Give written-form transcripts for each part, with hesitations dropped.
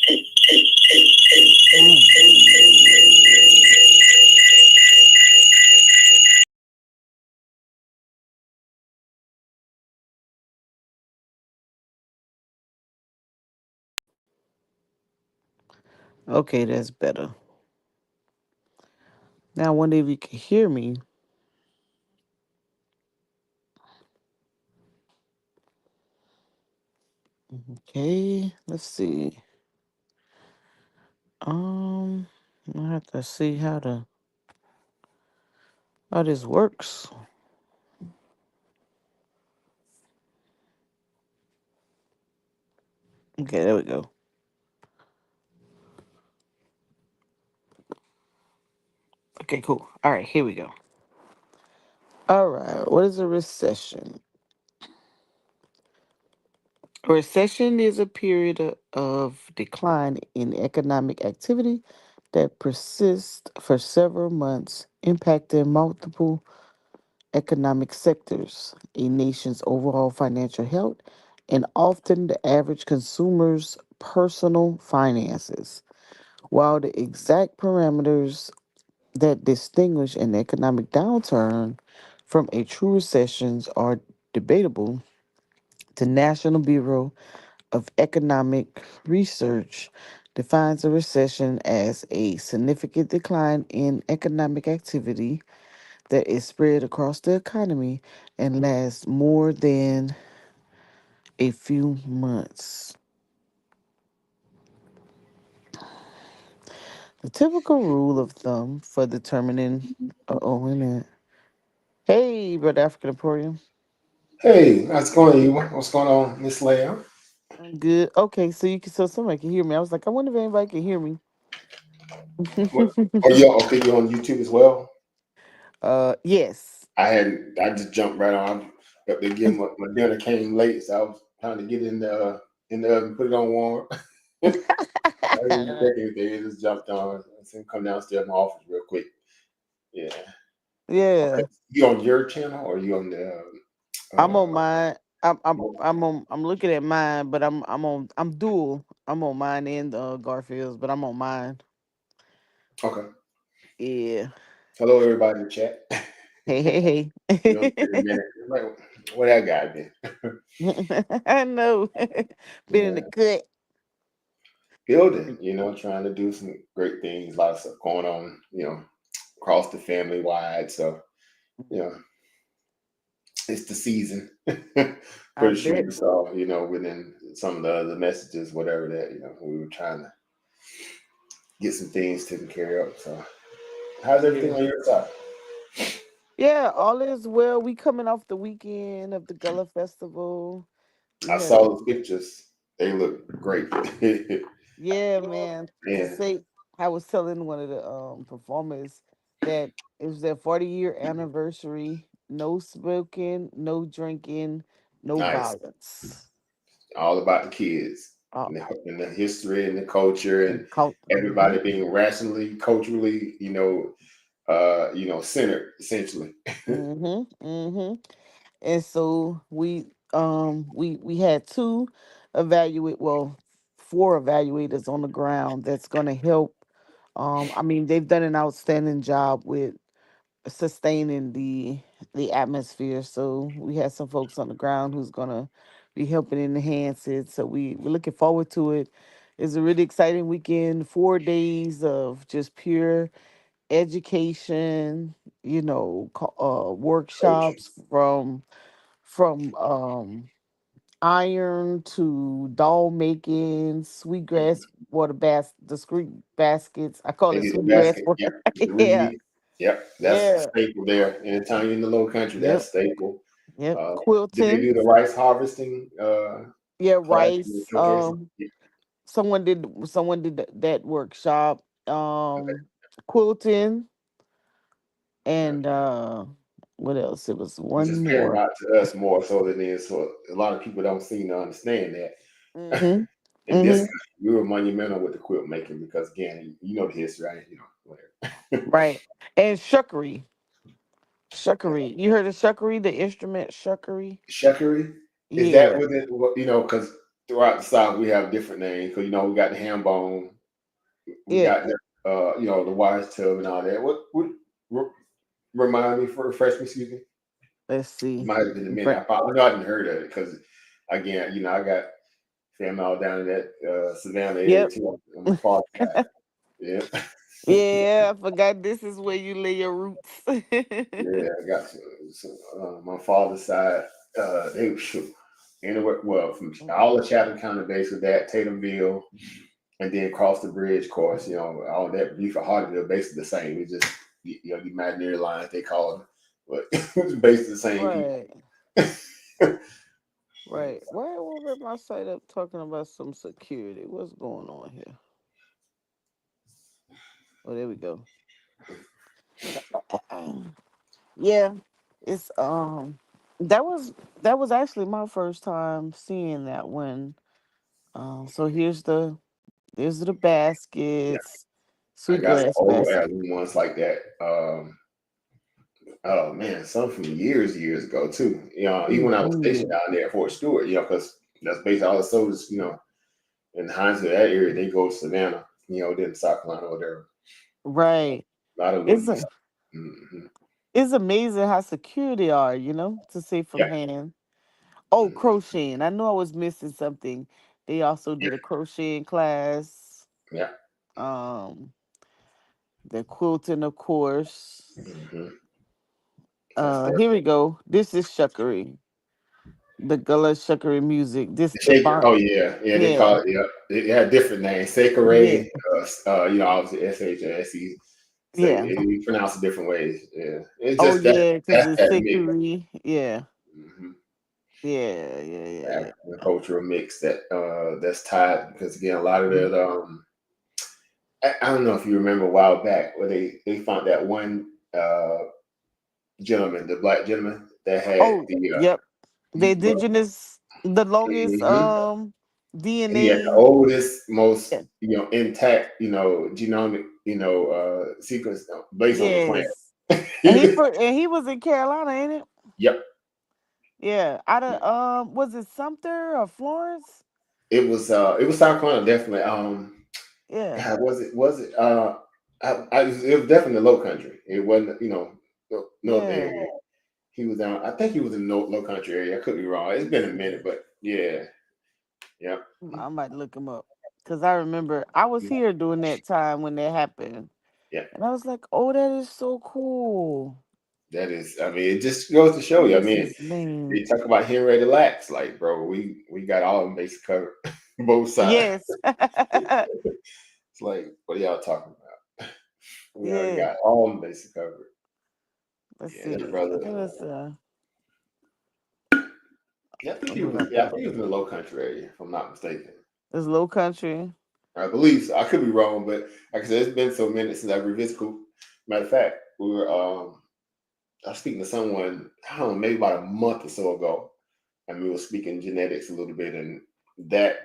Mm. Okay, that's better. Now, I wonder if you can hear me. Okay, let's see. Um, I have to see how this works. Okay, there we go. Okay, cool. All right, here we go. All right, what is a recession? A recession is a period of decline in economic activity that persists for several months, impacting multiple economic sectors, a nation's overall financial health, and often the average consumer's personal finances. While the exact parameters that distinguish an economic downturn from a true recession are debatable, the National Bureau of Economic Research defines a recession as a significant decline in economic activity that is spread across the economy and lasts more than a few months. The typical rule of thumb for determining. Oh, wait a minute. Hey, Brother African Emporium. Hey, how's it going, Ewan? What's going on, Miss Leia? I'm good. Okay, so so somebody can hear me. I was like, I wonder if anybody can hear me. What? Oh, you okay? You on YouTube as well? Yes. I just jumped right on. Up there again. My dinner came late, so I was trying to get in the oven, put it on warm. I didn't even check anything. It just jumped on. I seen him come downstairs in my office real quick. Yeah. Okay. Yeah. You on your channel or you on the? I'm on Uh, mine. I'm looking at mine, but I'm dual. I'm on mine and Garfield's, but I'm on mine. okay. Yeah. Hello, everybody in the chat. Hey, hey, You know, in a hey. minute. Like, what that guy been? I know. Been in the Yeah. cut. Building, trying to do some great things, a lot of stuff going on, across the family wide. So, you know, it's the season. I Pretty sure bet. you saw, within some of the other messages, whatever that, we were trying to get some things taken care of. So, how's everything Yeah. on your side? Yeah, all is well. We coming off the weekend of the Gullah Festival. We I had a saw the pictures. They look great. Yeah, man. To Man, say, I was telling one of the performers that it was their 40-year anniversary. No smoking, no drinking, no nice. violence. All about the kids Uh, and the history and the culture and mm-hmm, everybody being rationally, culturally, centered essentially. mm-hmm, mm-hmm. And so we had two evaluate well, four evaluators on the ground that's gonna help. I mean, they've done an outstanding job with sustaining the atmosphere. So we had some folks on the ground who's gonna be helping enhance it. So we're looking forward to it. It's a really exciting weekend. 4 days of just pure education. Coaching. Workshops from iron to doll making, sweetgrass water the sweet baskets. I call They it get the sweetgrass basket. water. Yep. The Yeah, reed. Yep. That's a yeah, staple there. Anytime you're in the low country, yep. that's staple. Yep, Did they quilting. do the rice harvesting Yeah, class in the rice. showcase? Yeah. Someone did that workshop. Okay. Quilting Yeah. and what else? It was Which one is more. paramount to us more so than it is. So a lot of people don't seem to understand that. Mhm. In this Mhm. country, we were monumental with the quilt making because again, you know the history, right? Whatever. Right. And shuckery. Shuckery. You heard of shuckery? The instrument shuckery? Shuckery, is that Yeah. what it? Because throughout the South we have different names because we got the ham bone, we Yeah. got the the wise tub and all that. What re- remind me for refresh me? Excuse me. Let's It see. might have been a minute. Bra- I know I hadn't heard of it because again, I got family all down in that Savannah area Yep. too on my father's side. Yeah, Yeah, I forgot this is where you lay your roots. yeah. I got my father's side. They were anywhere. Well, from all the Chatham County base with that Tatumville, and then cross the bridge course. All that Buford Hardyville basically the same. It's just the imaginary lines they call them, but it's basically the same people. Right. Right. Why won't let my site up talking about some security? What's going on here? Oh, there we go. Yeah, it's that was actually my first time seeing that one. So here's the Yeah, baskets, I got some sweetgrass old basket. album ones like that. Oh man, some from years ago too. Even when I was stationed Hmm. down there at Fort Stewart, because that's basically all the soldiers, in Hines of that area, they go to Savannah, then South Carolina or whatever. Right. A lot of them It's would be. a, Mm-hmm. it's amazing how secure they are, to say from Yeah, hand. Oh, mhm, crocheting. I know I was missing something. They also yeah, did a crocheting class. yeah. Um, the quilting, of course. Mm-hmm. That's that. Here we go. This is shuckery. The Gullah shuckery music. This The the shaker. bond. Oh yeah, yeah. They Yeah, call it. Yeah, it had different names. yeah, Sakare. Obviously SHSE. So yeah. you pronounce it different ways. Yeah, it's Oh just that yeah, because that's it's that mix. sickery. Yeah, Mm-hmm. yeah, yeah, yeah, yeah. African cultural mix that's tied because again a lot of Mm. it I don't know if you remember a while back where they found that one gentleman, the black gentleman that had Oh, the yep. The well, indigenous, the longest mhm. And he had the DNA. oldest, most Yeah. intact, genomic, sequence based on the plant. Yes, and he was in Carolina, ain't it? Yep, Yeah, out of was it Sumter or Florence? it was South Carolina definitely. Yeah, God, was it it was definitely low country. It wasn't north yeah. area. He was down. I think he was in the low country area. I could be wrong. It's Let's been a see. minute, but yeah, yep, I might look him up because I remember I was here during that time when that happened, yeah. and I was like, "Oh, that is so cool." That is. I mean, it just goes to show What you. I is mean, his name? they talk about Henry Lax, like, bro, we got all them bases covered, both sides. Yes. It's like, what are y'all talking about? We already Yeah. got all them bases covered. Let's Yeah, that see. brother. It was Yeah, I think let he me was. look Yeah, it I up. think he was in the Low Country area, if I'm not mistaken. It's Low Country. I believe so. I could be wrong, but like I said, it's been so minutes since I revisited. Matter of fact, I was speaking to someone, I don't know, maybe about a month or so ago, and we were speaking genetics a little bit, and that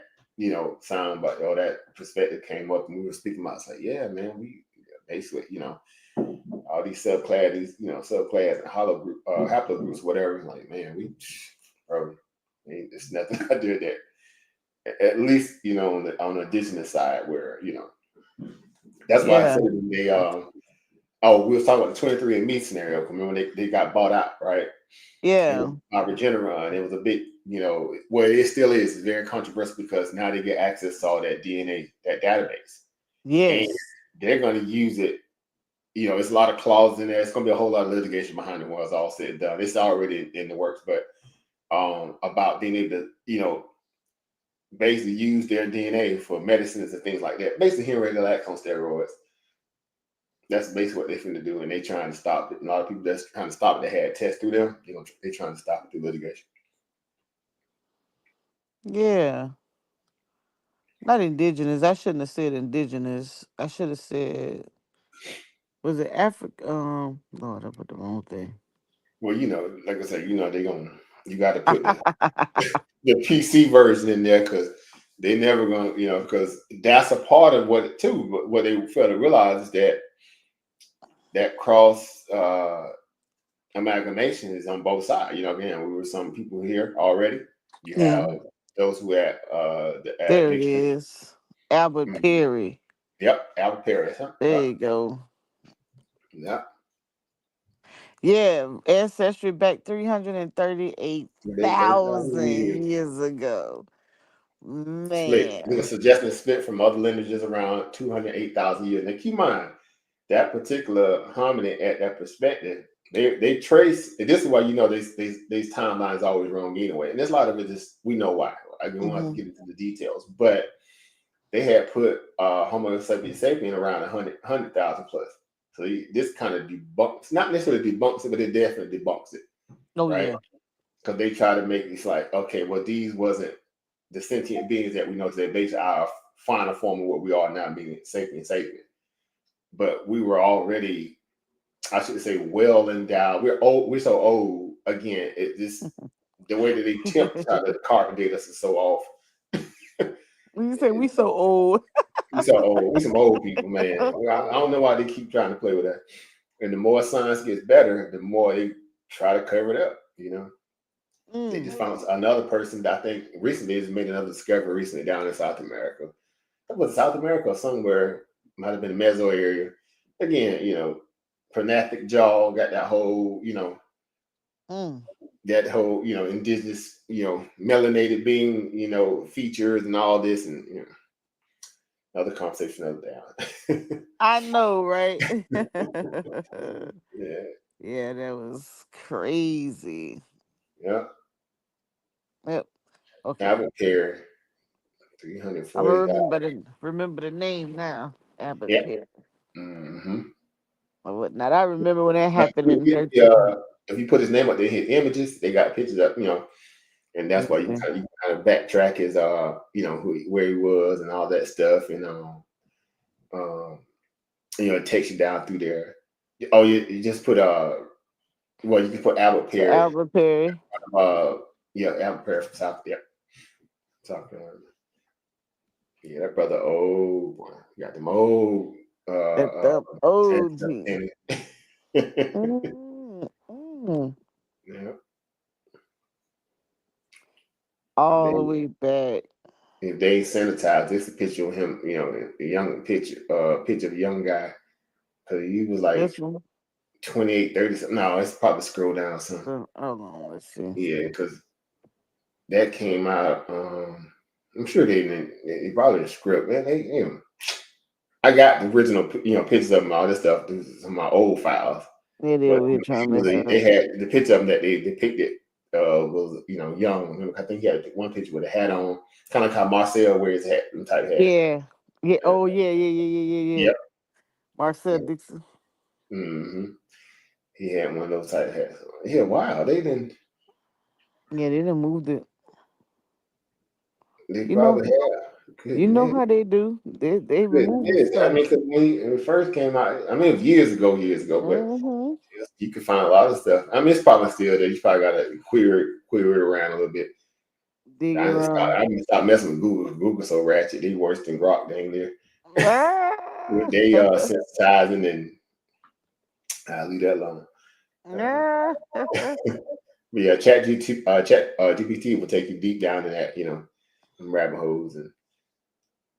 sound, but that perspective came up, and we were speaking about. It's like, yeah, man, we basically, all these subclass, subclass and haplogroups, whatever. Like, man, bro, it's nothing I did that. At least on the indigenous side, where that's why I Yeah. said when they oh, we was talking about the 23andMe scenario. Remember they got bought out, right? And Yeah. by Regeneron, it was a big, well, it still is very controversial because now they get access to all that DNA, that database, and Yes. they're going to use it. It's a lot of clauses in there. It's going to be a whole lot of litigation behind it when it's all said and done. It's already in the works, but about being able to, basically use their DNA for medicines and things like that. Basically, Henry Lax on steroids. That's basically what they're finna do, and they trying to stop it. A lot of people that's trying to stop it. They had tests through them. They trying to stop it through litigation. Yeah. Not indigenous. I shouldn't have said indigenous. I should have said was it Africa? Lord, I put the wrong thing. Well, like I said, they gonna you got to put the PC version in there because they never gonna because that's a part of what too. What they fail to realize is that cross amalgamation is on both sides. Again, we were some people here already. You have Yeah. those who had the There it addiction. is. Albert Mhm. Perry. Yep, Albert Perez. Huh? There Yep, you go. yep. Yeah, ancestry back 338,000 They 30,000 years. years ago. Split. Man. Suggesting split from other lineages around 208,000 years. Now keep in mind that particular hominid at that perspective, they trace, and this is why you know these timelines always wrong anyway. And there's a lot of it is we know why. I don't have to Hmm. get into the details, but they had put Homo sapiens sapien around 100,000 plus. So this kind of debunks, not necessarily debunks it, but it definitely debunks it, Oh, right? yeah. Because they try to make it like, okay, well, these wasn't the sentient beings that we know today, based on our final form of what we are now, being sapien. But we were already, I should say, well endowed. We're old. We're so old. Again, it just the way that they attempt to try to carbon us is so off. You say we so old. We so old. We some old people, man. I don't know why they keep trying to play with that. And the more science gets better, the more they try to cover it up. They Mm. just found another person that I think recently has made another discovery recently down in South America. That was South America or somewhere, might have been the Meso area. Again, pronathic jaw, got that whole, Mm. indigenous, melanated being, features and all this, and another conversation another day. I know, right? Yeah, Yeah, that was crazy. yeah. Yep. Okay. Albert Perry, I'm gonna 340,000. remember the name now. Abbott Yeah. Pitt. Mm-hmm. Or whatnot. I remember when that Now, happened in 13. if you put his name up, they hit images. They got pictures up, and that's why Okay. you kind of backtrack his, where he was and all that stuff, and um, it takes you down through there. Oh, you just put well, you can put Albert The Perry, Albert Perry. uh, Albert Perry from South Carolina. Yeah, that brother, oh boy, you got them old That the OG. ancestors. Mm, mm. Yeah, and All the then way back. if they sanitized, this a picture of him, a young picture of a young guy, because he was like This one. 28, 30 something. No, it's probably scroll down some. Hold on, let's see. Yeah, because that came out. I'm sure they didn't. They probably the script. Man, I got the original, pictures of him, all this stuff. This is some of my old files. Yeah, they But over here trying to mess it they up. had the picture of him that they depicted was young. I think he had one picture with a hat on, kind of like how Marcel wears hat, type hat. Yeah. Yeah. Oh yeah, yeah, yeah, yeah, yeah, yeah. Yep. Marcel Yep. Dixon. Hmm. He had one of those type hats. Yeah, wow. They didn't. Yeah, they done moved it. They You know, probably have. you know Goodness. how they do. They It removing is. I stuff. mean, 'cause when it first came out, I mean, it was years ago, but Mm-hmm. you can find a lot of stuff. I mean, it's probably still there. You probably got to query it around a little bit. Dig around. I need to stop messing with Google. Google's so ratchet. They worse than Grok. Dang there. Ah! They sensitizing and I leave that alone. Uh, Ah! but yeah, Chat GPT will take you deep down in that, them rabbit holes, and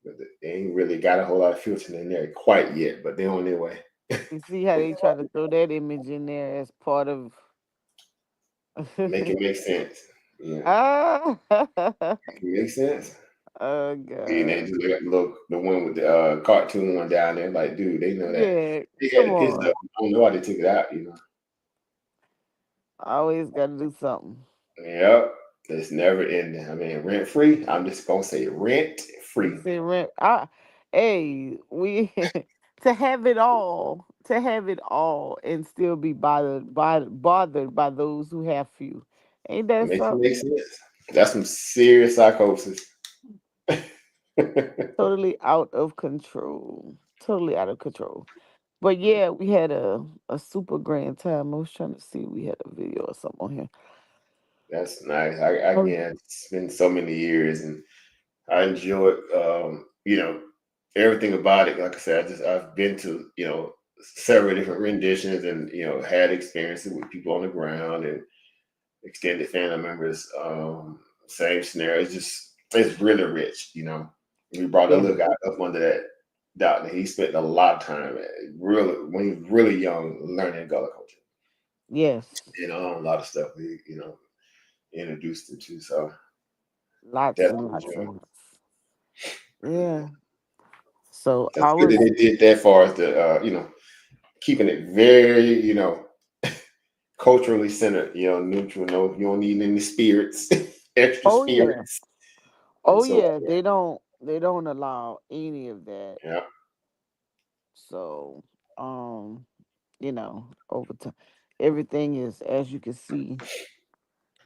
but they ain't really got a whole lot of filtering in there quite yet, but they're on their way. You see how they try to throw that image in there as part of Make it make sense. Yeah, ah make it make sense. oh And they god. just got the one with the cartoon one down there. Like, dude, they know that. Yeah, They had come the pictures on. up. I don't know why they took it out. Always gotta do something. Yep. It's never ending. I mean, rent free. I'm just gonna say rent You free. see rent hey, we to have it all and still be bothered by those who have few. Ain't It that makes it something? make sense. That's some serious psychosis. Totally out of control. Totally out of control. But yeah, we had a super grand time. I was trying to see we had a video or something on here. That's nice. Oh, Again, it's been so many years, and I enjoyed, everything about it. Like I said, I've been to, several different renditions, and had experiences with people on the ground and extended family members. Same scenario. It's just it's really rich. We brought a Yeah. little guy up under that doctor. He spent a lot of time, really, when he was really young, learning Gullah culture. Yes. A lot of stuff we, introduced him to. So Lots that's and for lots sure. and lots. Yeah. So That's I good that was. they did that far as the, keeping it very, culturally centered, neutral. No, you don't need any spirits, extra Oh yeah. spirits, and Oh so yeah. They don't allow any of that. yeah. So over time, everything is, as you can see,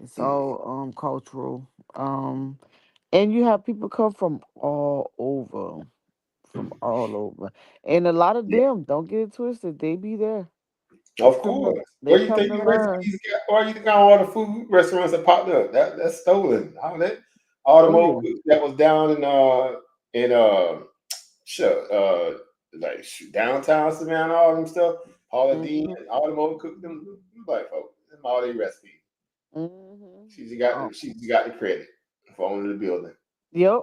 it's all cultural. And you have people come from all over, and a lot of Yeah, them, don't get it twisted, they be there. They of come to course. they Where you come think to the learn. recipes got? Why you think all the food restaurants that popped up? That's stolen. All the Oh old yeah. cooks that was down in sure like downtown Savannah, all them stuff. Paula Dean, Hmm. all them old cooks, them black folks, them all their recipes. Hmm. Oh, She's got the credit for owning the building. yep.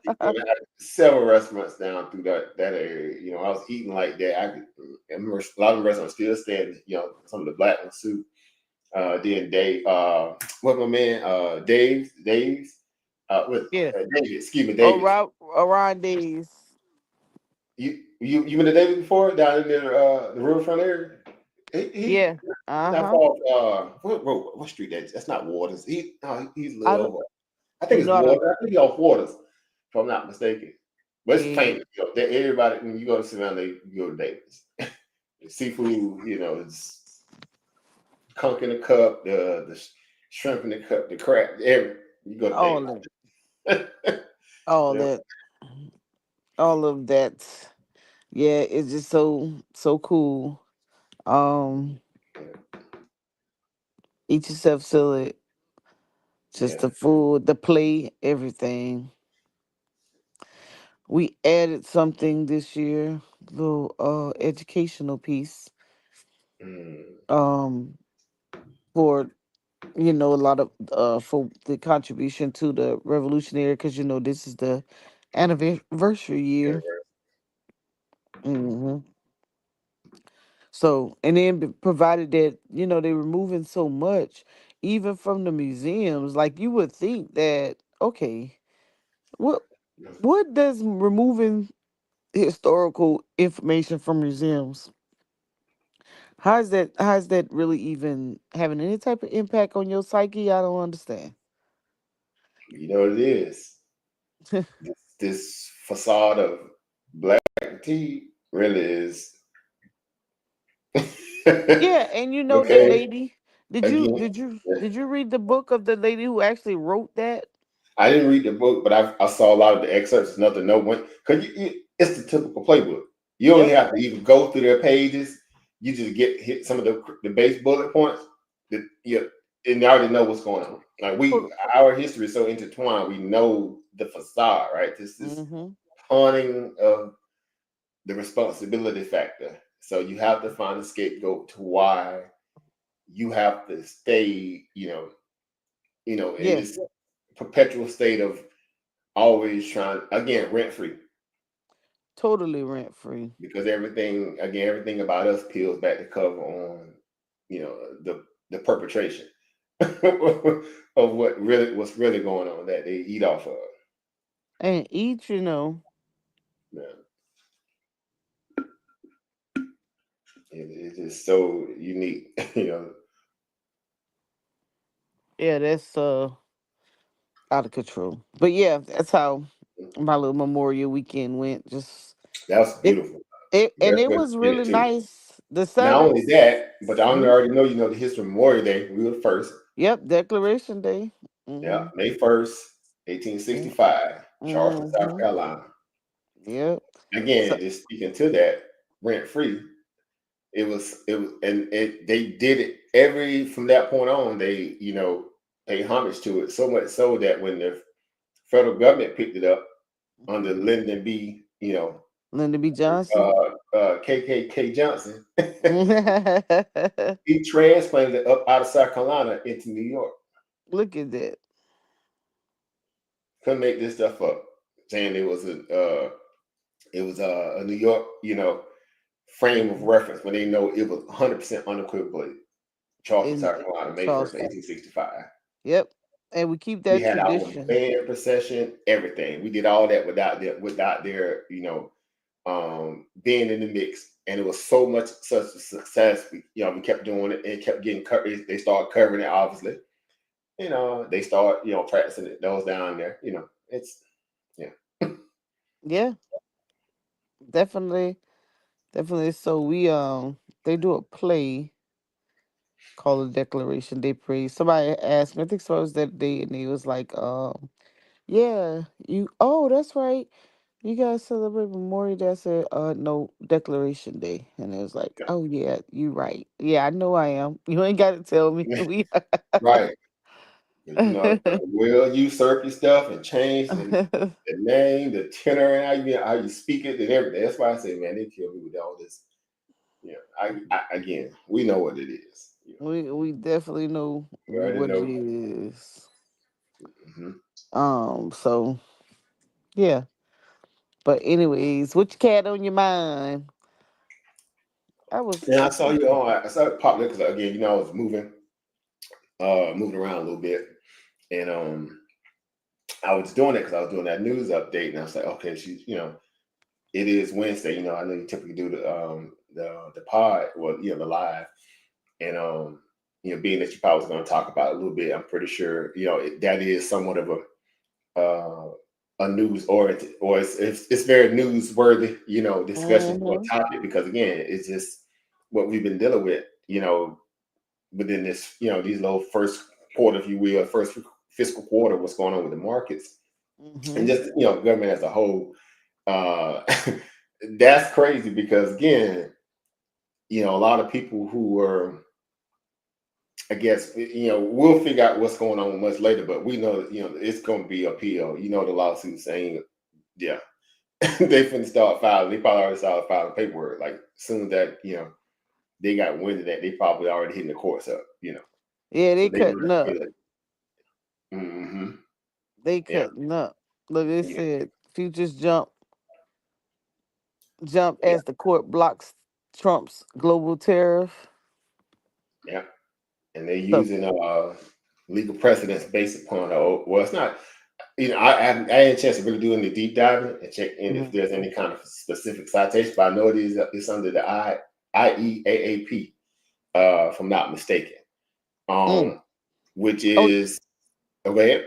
We had several restaurants down through that area. I was eating like that. I remember a lot of the restaurants still standing. Some of the black ones too. Then Dave, what my man, Dave's, Yeah. David, excuse me, Oh, David. around these. You been to David before down in the riverfront area? He Yeah. not Uh-huh. far. What street that is? That's not Waters. He's a I little don't, over. I think you it's know I don't. Waters. I think he's off Waters, if I'm not mistaken. But it's Yeah. famous. That everybody when you go to Savannah, you go to David's. The seafood, it's conch in the cup, the shrimp in the cup, the crab, every you go to All David's. that. All Yeah. that. All of that. Yeah, it's just so cool. Um, eat yourself silly. Just Yeah. the food, the play, everything. We added something this year, little educational piece. Mm, Um, for a lot of for the contribution to the revolutionary, because this is the anniversary yeah. year. Hmm. So, and then provided that they're removing so much, even from the museums, like you would think that, okay, what what does removing historical information from museums, how is that really even having any type of impact on your psyche? I don't understand. You know what it is. This facade of black tea really is Yeah, and the okay. lady, did you Again, did you did you read the book of the lady who actually wrote that? I didn't read the book, but I saw a lot of the excerpts. It's nothing, no one, because it's the typical playbook. You only Yep. have to even go through their pages. You just hit some of the base bullet points that and you already know what's going on. Like our history is so intertwined. We know the facade, right? This is Mm-hmm. haunting of the responsibility factor. So you have to find a scapegoat to why you have to stay, in Yeah, this perpetual state of always trying again rent free totally rent free. because everything about us peels back the cover on the perpetration of what's really going on that they eat off of. And each, Yeah. It's just so unique. yeah, that's out of control. But yeah, that's how my little Memorial weekend went. Just That was it, beautiful. and That's it what was did it really too. nice. The Not only service. that, but I Mhm. already know the history of Memorial Day. We were the first. Yep, Declaration Day. Yeah, Mm-hmm. May 1st, 1865, Charleston, South Mm-hmm. Carolina. Yep. So Again, just speaking to that, rent free. It was, and they did it from that point on. They paid homage to it so much so that when the federal government picked it up under mhm. Lyndon B. Lyndon B. Johnson. KKK Johnson, he transplanted it up out of South Carolina into New York. Look at that. couldn't make this stuff up. Saying it was a New York, frame of reference when they know it was 100% unequivocally Charleston, in South Carolina, May 1st, Charleston. 1865. Yep, and we keep We that had our tradition. band procession, everything. We did all that without their, being in the mix. And it was so much such a success. We kept doing it and it kept getting covered. They started covering it, obviously. They start, practicing it, those down there. It's yeah. Yeah, definitely, definitely. So they do a play called the Declaration Day Praise. Somebody asked me, I think so, it was that day, and he was like, yeah, you. Oh, that's right. You guys celebrate Memorial Day. I said, no, Declaration Day. And it was like, Yeah. oh yeah, you right. Yeah, I know I am. You ain't gotta tell me. We Right. Will usurp your stuff and change the name, the tenor, and how you speak it, and everything. That's why I say, man, they kill me with all this. Again, we know what it is. we definitely know We already what it know. is. Hmm. So yeah. But anyways, what you cat on your mind? I was And I saw you on. I saw it pop because again, I was moving around a little bit, and I was doing it because I was doing that news update, and I was like, okay, it is Wednesday. I know you typically do the pod, well, the live, and being that you probably was going to talk about it a little bit, I'm pretty sure that is somewhat of a news oriented, or it's very newsworthy, discussion or hmm topic because again, it's just what we've been dealing with, within this, these little first quarter, if you will, first fiscal quarter, what's going on with the markets and hmm just government as a whole. Uh, that's crazy because again, a lot of people who were, I guess, we'll figure out what's going on much later, but we know that, it's going to be appeal. The lawsuit saying, yeah, they finna start filing. They probably already started filing paperwork. Like, as soon as that, they got wind of that, they probably already hitting the courts up. Yeah, So they they gonna cutting up. feel it. Hmm. They Yeah, cutting up. Look, it yeah, said futures jump yeah, as the court blocks Trump's global tariff. yeah. And they're So, using legal precedents based upon well, it's not. I had a chance to really do any deep diving and check in if mhm. there's any kind of specific citation, but I know it's under the IEAAP, if I'm not mistaken. Mm. Um, which Oh is okay.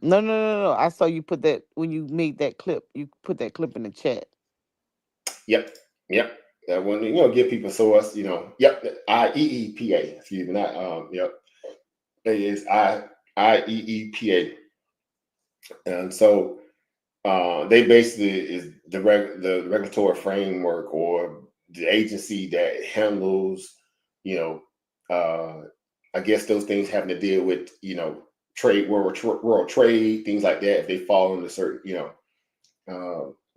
no, no, no, no! I saw you put that when you made that clip. You put that clip in the chat. Yep, yep. That one, give people source. Yep. IEEPA. Excuse me. Not Yep. It is IEEPA, and so they basically is the regulatory framework or the agency that handles, you know, uh, I guess those things having to deal with trade, world trade, things like that. If they fall under certain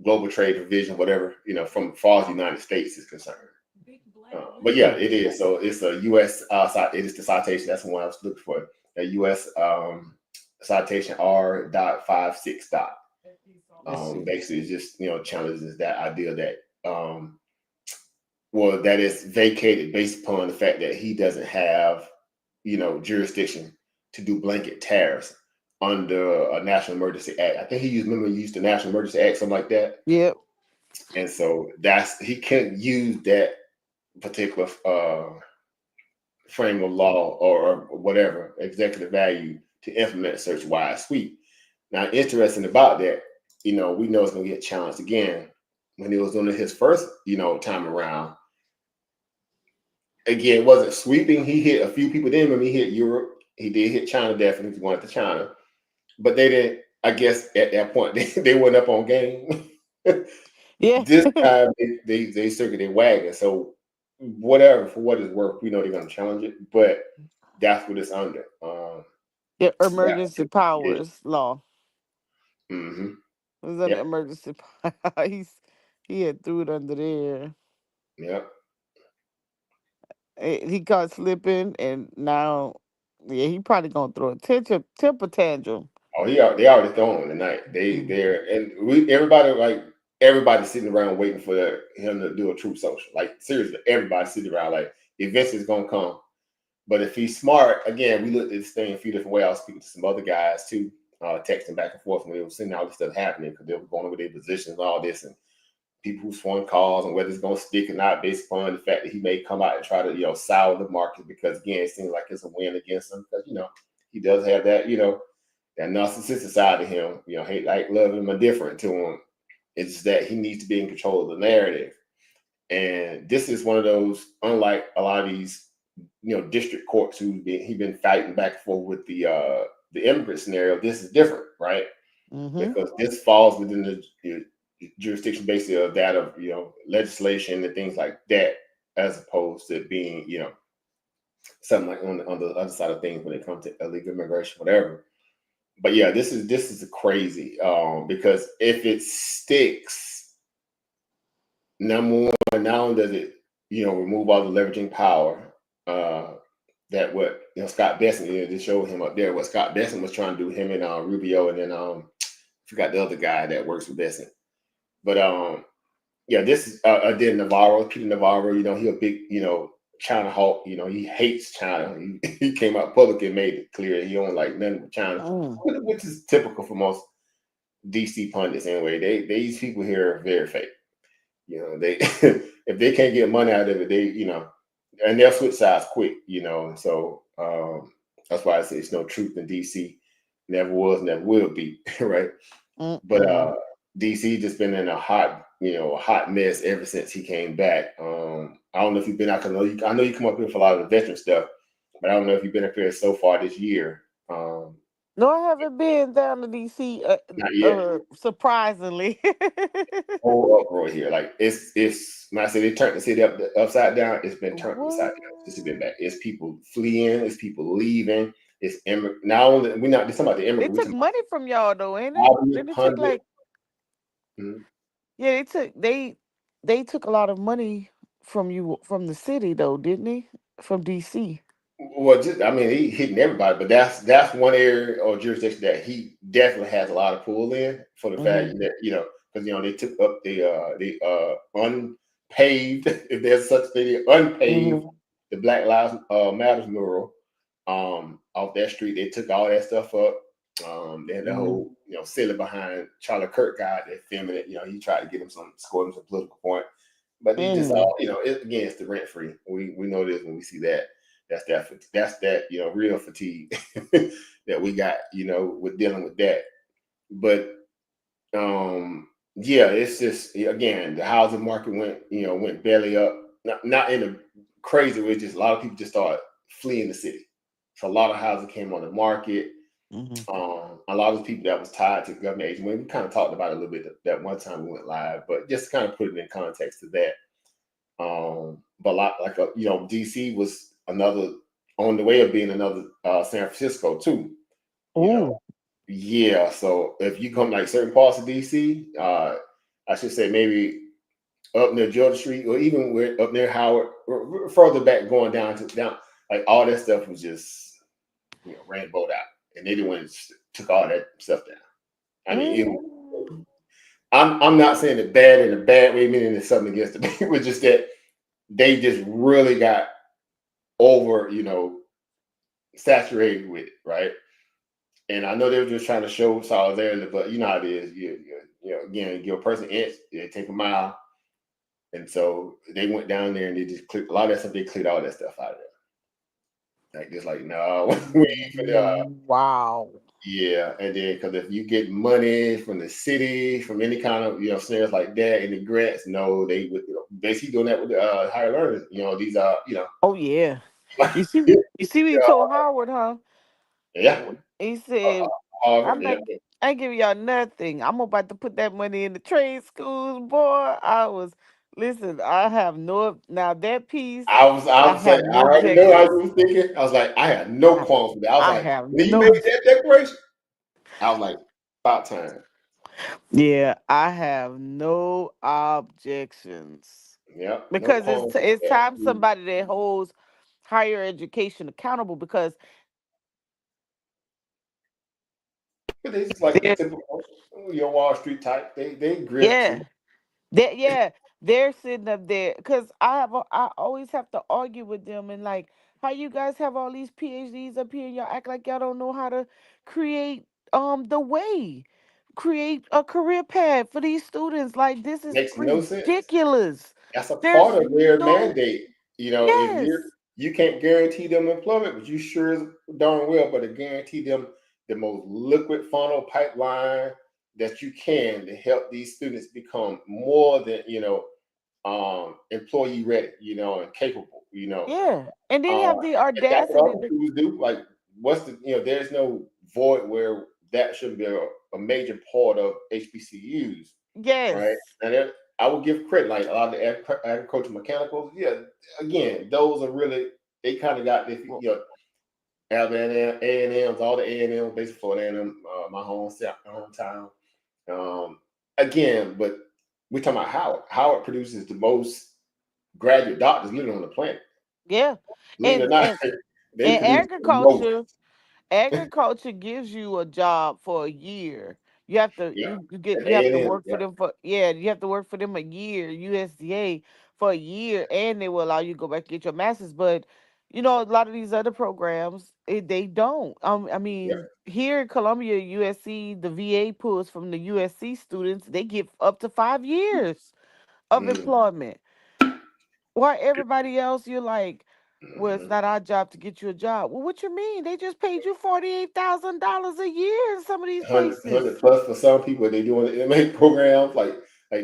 global trade provision, whatever from far as the United States is concerned. But yeah, Mm. it is. So it's a U.S. It is the citation. That's the one I was looking for. A U.S. Citation R.56. Let's see. Basically, it just challenges that idea that well, that is vacated based upon the fact that he doesn't have jurisdiction to do blanket tariffs under a national emergency act. I think he used the national emergency act, something like that, Yep. and so he can't use that particular frame of law or whatever executive value to implement such wide sweep. Now, interesting about that, we know it's going to get challenged again when he was doing his first, time around. Again, it wasn't sweeping. He hit a few people. Then when he hit Europe, he did hit China. Definitely, he went to China, but they didn't. I guess at that point they went up on game. Yeah. This time they circuit their wagon. So whatever, for what it's worth, we know they're going to challenge it, but that's what it's under. Yeah. That Emergency is, powers law. mm-hmm. It was under Yep, emergency. He had threw it under there. yep, He caught slipping, and now, yeah, he probably gonna throw a temper tantrum. Oh, they already throwing him tonight. Mm. They're and we everybody like everybody sitting around waiting for him to do a true social. Like seriously, everybody sitting around like the events is gonna come. But if he's smart, again, we looked at this thing a few different ways. I was speaking to some other guys too, texting back and forth when they were seeing all this stuff happening because they were going over their positions and all this, and people who's phone calls and whether it's going to stick or not based upon the fact that he may come out and try to sour the market because again it seems like it's a win against him because he does have that that narcissistic side of him. Hate, like, love him, or different to him. It's that he needs to be in control of the narrative, and this is one of those, unlike a lot of these district courts he been fighting back and forth with the immigrant scenario. This is different, right? Mm-hmm. Because this falls within the jurisdiction basically of that of legislation and things like that, as opposed to being something like on the other side of things when it comes to illegal immigration, whatever. But yeah, this is crazy because if it sticks, number one, not only does it remove all the leveraging power that what Scott Besson just showed him up there. What Scott Besson was trying to do, him and Rubio, and then forgot the other guy that works with Besson. But yeah, this is then Navarro, Peter Navarro. He a big China hawk. He hates China. He came out publicly and made it clear he don't like nothing with China, Mm. which is typical for most DC pundits anyway. These people here are very fake. They if they can't get money out of it, they and they'll switch sides quick. So that's why I say it's no truth in DC. Never was, never will be, right? But Mm-mm. DC just been in a hot mess ever since he came back. I don't know if you've been out. I know you come up here for a lot of the veteran stuff, but I don't know if you've been up here so far this year. No, I haven't been down to DC. Not yet. Surprisingly. Whole uproar here. Like it's when I say they turned the city upside down, it's been turned upside down since it's been What? back. It's people fleeing, it's people leaving, it's not only we're not just talking about the They immigrant, we're took talking money from y'all though, ain't about it? Bobby, Didn't they take Hundred. like yeah, they took a lot of money from you from the city though, didn't they? From DC. Well, just I mean, he hitting everybody, but that's one area or jurisdiction that he definitely has a lot of pull in for the fact Mm-hmm. that because they took up the unpaved, if there's such thing, unpaved, Mm-hmm. the Black Lives Matters mural off that street. They took all that stuff up. They had the Mm-hmm. whole silly behind Charlie Kirk guy that filming it. He tried to get him score him some political point, but he just Mm. all again, it's the rent free. We know this when we see that. That's that real fatigue that we got with dealing with that. But yeah, it's just again the housing market went belly up. Not in a crazy way. Just a lot of people just started fleeing the city. So a lot of housing came on the market. Mm-hmm. A lot of people that was tied to government agency. We kind of talked about it a little bit that one time we went live, but just kind of put it in context to that. But a lot like DC was another on the way of being another San Francisco too. You know, Oh. yeah. So if you come like certain parts of DC, I should say maybe up near Georgia Street or even up near Howard, or further back going down, like all that stuff was just rainbowed out, and they didn't want to took all that stuff down. I mean, Mm. I'm not saying it bad in a bad way, meaning it's something against the people. It's just that they just really got over, saturated with it, right? And I know they were just trying to show solidarity, but you know how it is. Again, give a person an inch, they take a mile, and so they went down there and they just cleared a lot of that stuff. They cleared all that stuff out of there. Like just like no, we ain't finna, Wow. yeah. And then because if you get money from the city, from any kind of snares like that, any grants, no, they would basically doing that with higher learners. These are Oh yeah. You see, you see, what he yeah, told Howard, huh? yeah, He said, Harvard, "I'm yeah. not, I ain't giving y'all nothing. I'm about to put that money in the trade schools, boy." I was, listen. I have no now that piece. I I was saying, have I no already know I objections. was thinking. I was like, I had no I, qualms with that. I was I like, have when he made no. that declaration, I was like, about time. Yeah, I have no objections Yeah, no because qualms with it's time that. somebody that holds higher education accountable because But they just like the They're, typical your Wall Street type. They grift too. yeah, they're sitting up there because I always have to argue with them and like how you guys have all these PhDs up here and y'all act like y'all don't know how to create the way, create a career path for these students. Like this is Makes no sense. ridiculous. That's a There's part of their no mandate. If yes, you can't guarantee them employment, but you sure as darn well better guarantee them the most liquid funnel pipeline that you can to help these students become more than employee ready, and capable, yeah, and then Uh, have the and that's what audacity all the to schools do. Like, there's no void where that should be a major part of HBCUs, right? yes. And then I would give credit, like a lot of the agricultural mechanicals. Yeah, again, those are really they kind of got this, Well, Alabama A and M's, all the A and M's, basically Florida A&M, my hometown. Um, again, but we're talking about Howard. Howard produces the most graduate doctors living on the planet. yeah, Believe it or and not, and they and produce the most. agriculture gives you a job for a year. You have to Yeah, and you have to A&M. work for them for yeah, you have to work for them a year, USDA for a year, and they will allow you to go back and get your master's. But a lot of these other programs, they don't. I Yeah. mean, here in Columbia, USC, the VA pulls from the USC students, they get up to 5 years of Mm, employment. Why everybody else you're like, well, it's mhm. not our job to get you a job. Well, what you mean? They just paid you $48,000 a year in some of these 100 places. plus for some people. They doing MA programs. Like,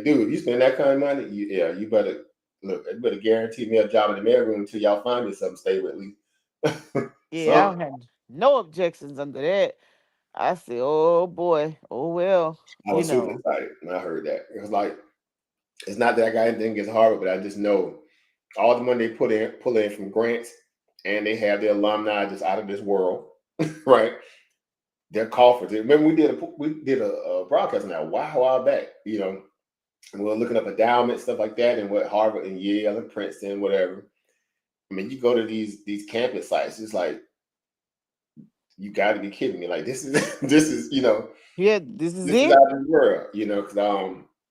dude, if you spend that kind of money, you better look. You better guarantee me a job in the mailroom until y'all find me something stable at least. Yeah, I Something. don't have no objections under that. I said, oh boy, oh well, I you was super know. excited when I heard that. It was like it's not that I got anything against Harvard, but I just know all the money they pull in from grants, and they have their alumni just out of this world, right? Their coffers. Remember, we did a broadcast on that while back, and we were looking up endowment stuff like that, and what Harvard and Yale and Princeton, whatever. I mean, you go to these campus sites, it's like you got to be kidding me. Like this is this is Yeah, this is this is it. out of the world, because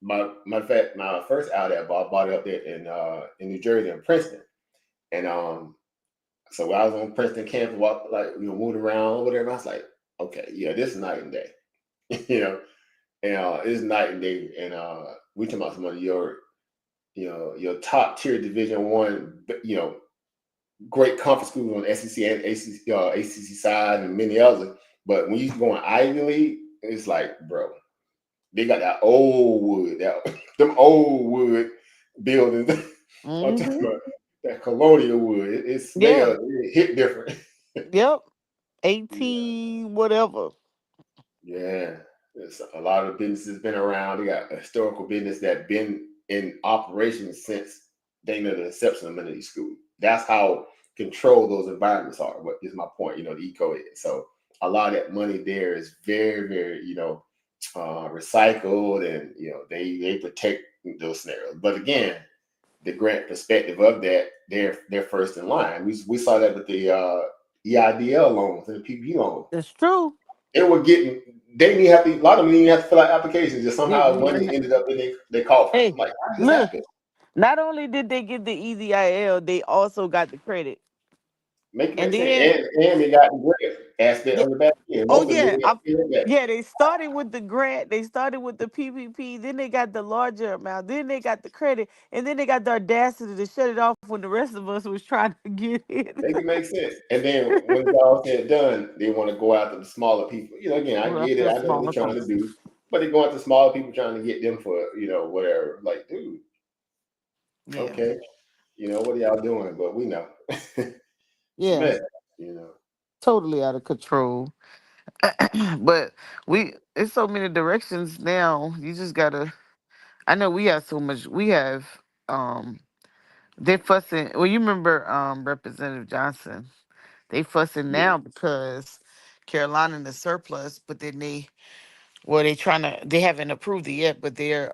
my matter of fact, my first out there, bought it up there in New Jersey in Princeton, and so when I was on Princeton campus, moved around, whatever. I was like, okay, yeah, this is night and day, you know, and it's night and day. And we talking about some of your top tier Division 1, great conference schools on SEC and ACC side, and many others. But when you go on Ivy League, it's like, bro, they got that old wood, them old wood buildings. I'm talking Mm-hmm. about that colonial wood. It Yeah. smells, it hit different. Yep. Yeah, 18, whatever. yeah. There's a lot of businesses been around. They got a historical business that been in operation since they know the inception of many of these schools. That's how controlled those environments are. What is my point? The eco is. So a lot of that money there is very, very, recycled, and they protect those scenarios. But again, the grant perspective of that, they're first in line. We saw that with the EIDL loans and the PPP loans. That's true. They were getting they didn't have to a lot of them didn't even have to fill out applications. Just somehow Didn't money even. ended up in their coffers. Hey, I'm like, how did this look. happen? Not only did they get the EZIL, they also got the credit. Make it And make sense. then, And they got the grant aspect yeah, on the back end. oh Most of them yeah, didn't have to do that. yeah, they started with the grant, they started with the PPP, then they got the larger amount, then they got the credit, and then they got the audacity to shut it off when the rest of us was trying to get it. Make it make sense. And then when it's all said and done, they want to go after the smaller people. Again, I We're up get it. to I know what they're smaller trying to folks. do. But they go after smaller people trying to get them for, whatever. Like, dude, Yeah, okay. What are y'all doing? But we know. It's a yeah, mess, you know. totally out of control. But it's so many directions now. You just gotta. I know we have so much. We have um. They fussing. Well, you remember Representative Johnson. They fussing Yeah. now because Carolina in the surplus, but then they Well, they haven't approved it yet, but they're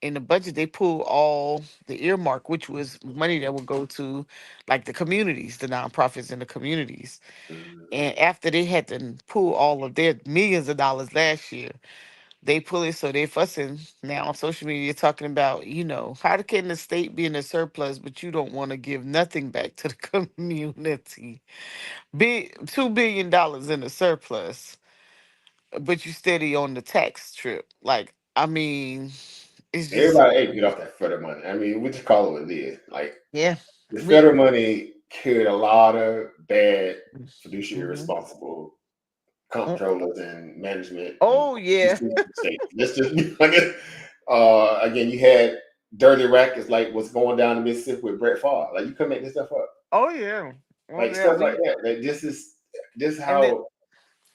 in the budget they pull all the earmark, which was money that would go to like the communities, the nonprofits in the communities. Mhm. And after they had to pull all of their millions of dollars last year, they pull it, so they fussing now on social media talking about, how can the state be in a surplus, but you don't want to give nothing back to the community? $2 billion in a surplus, but you steady on the tax trip. Like, I mean, it's just Everybody ain't get off that federal money. I mean, we just call it what it is. Like yeah. the We federal money carried a lot of bad fiduciary hmm responsible comptrollers and management and Oh yeah. mistakes. Let's just be like it. Again, you had dirty rackets like what's going down in Mississippi with Brett Favre. Like you couldn't make this stuff up. Oh yeah. Oh Like yeah. stuff like We that. Like this is and then how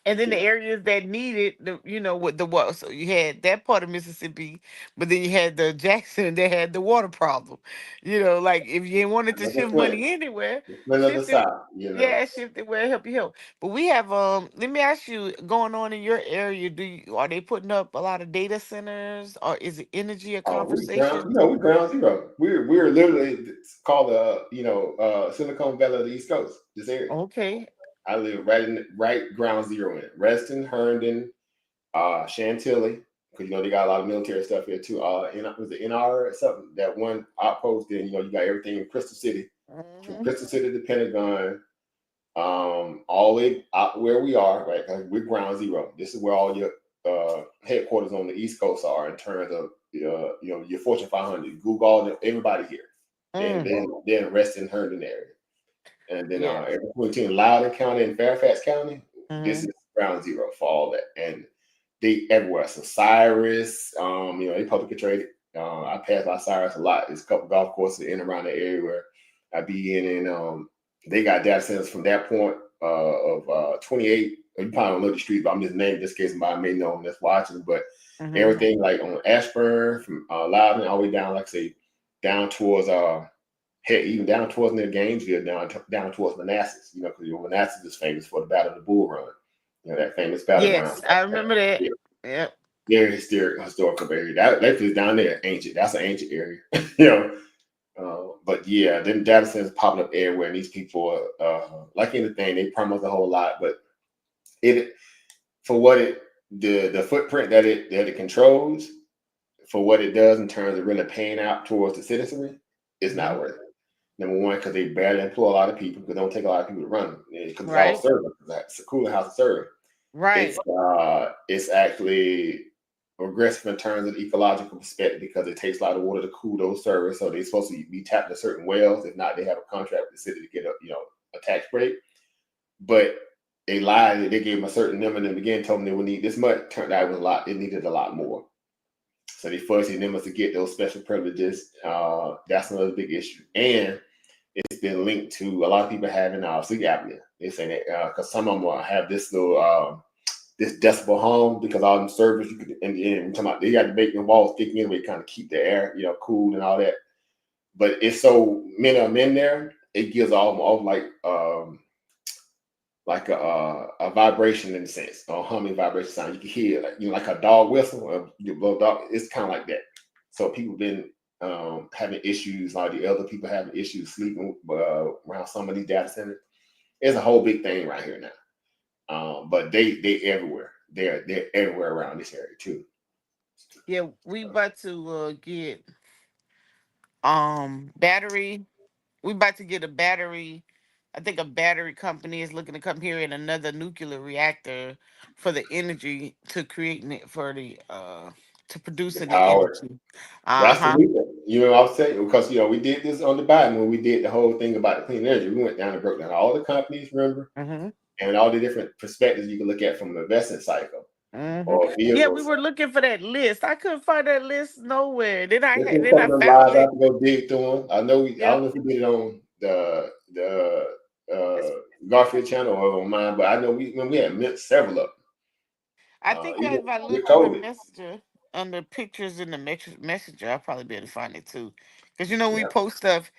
And then the yeah. areas that needed with the water. So you had that part of Mississippi, but then you had the Jackson that had the water problem. Like if you wanted to Another shift Flint. money anywhere, The Flint of the shift it. South, you know. Yeah, shift it where it help you help. But we have let me ask you, going on in your area, are they putting up a lot of data centers, or is it energy a Oh, we ground, conversation? we ground zero. We're literally it's called the Silicon Valley of the East Coast. This area. Okay. I live right ground zero in it. Reston, Herndon, Chantilly, because they got a lot of military stuff here too. Was it NR or something? That one outpost. Then you got everything in Crystal City, from Hmm. Crystal City to Pentagon, all the way out where we are. Right, 'cause we're ground zero. This is where all your headquarters on the East Coast are in terms of your Fortune 500. Google everybody here. Mm. Then Reston, Herndon area. And then Yes. between Loudoun County and Fairfax County, this Hmm. is ground zero for all that. And they everywhere. So Cyrus, they publicly traded. I pass by Cyrus a lot. There's a couple golf courses in and around the area where I be in, and they got data centers from that point of 28. You probably don't know the street, but I'm just naming this case. Somebody may know them that's watching. But Hmm. everything like on Ashburn from Loudoun all the way down, like I say, down towards heck, even down towards near Gainesville, down towards Manassas, because Manassas is famous for the Battle of the Bull Run, that famous battleground. Yes, I remember that. Yeah, Yep. very historical area. That place down there, ancient. That's an ancient area, you know. But yeah, then data centers popping up everywhere, and these people, like anything, they promise a whole lot, but it for what the footprint that it controls, for what it does in terms of really paying out towards the citizenry, is Hmm. not worth it. Number one, because they barely employ a lot of people, because it don't take a lot of people to run them, because it's all Right. service. It's a cooling house to serve. Right. It's actually aggressive in terms of ecological perspective because it takes a lot of water to cool those servers. So they're supposed to be tapped to certain wells. If not, they have a contract with the city to get a tax break. But they lied. They gave them a certain number in the beginning, told them they would need this much. Turned out it was a lot. It needed a lot more. So they forcing them to get those special privileges. That's another big issue. And it's been linked to a lot of people having sleep apnea. They say that because some of them will have this little this decibel home because all them servers you could and we're talking about they got to make them walls thick anyway, kind of keep the air cool and all that. But it's so many of them in there, it gives off like a vibration in a sense, or humming vibration sound. You can hear like a dog whistle, or dog. It's kind of like that. So people been having issues, like the other people having issues sleeping around some of these data centers. It's a whole big thing right here now. But they everywhere. They're everywhere around this area too. Yeah, we about to get battery. We about to get a battery. I think a battery company is looking to come here in another nuclear reactor for the energy to for the to The producing the power. energy. Uh That's the huh. reason. I was saying because we did this on the Biden when we did the whole thing about the clean energy. We went down and broke down all the companies, remember, Mhm. and all the different perspectives you can look at from an investment cycle Mhm. or Yeah, we vehicles. were looking for that list. I couldn't find that list nowhere. Then I There's had. been a Then I couple of found lives I it. have to go dig through them. I don't Yep. know if we did it on the Garfield channel or on mine, but I know we had met several of I them. think Even if I with look on the COVID. messenger, under pictures in the messenger, I'll probably be able to find it too. Because when we Yeah. post stuff,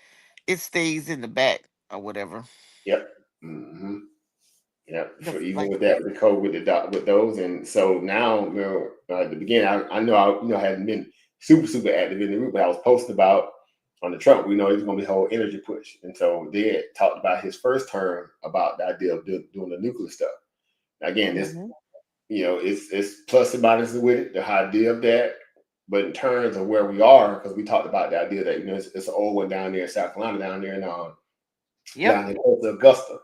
it stays in the back or whatever. Yep. Hmm. Yeah, The for even like, with that, with the code with the with those, and so now, at the beginning, I know I hadn't been super active in the group, but I was posting about on the Trump. We know there's going to be a whole energy push, and so they had talked about his first term about the idea of doing the nuclear stuff. Again, this mhm. it's plus and minuses with it, the idea of that, but in terms of where we are, because we talked about the idea that it's an old one down there in South Carolina, down there in Yep, down in Augusta.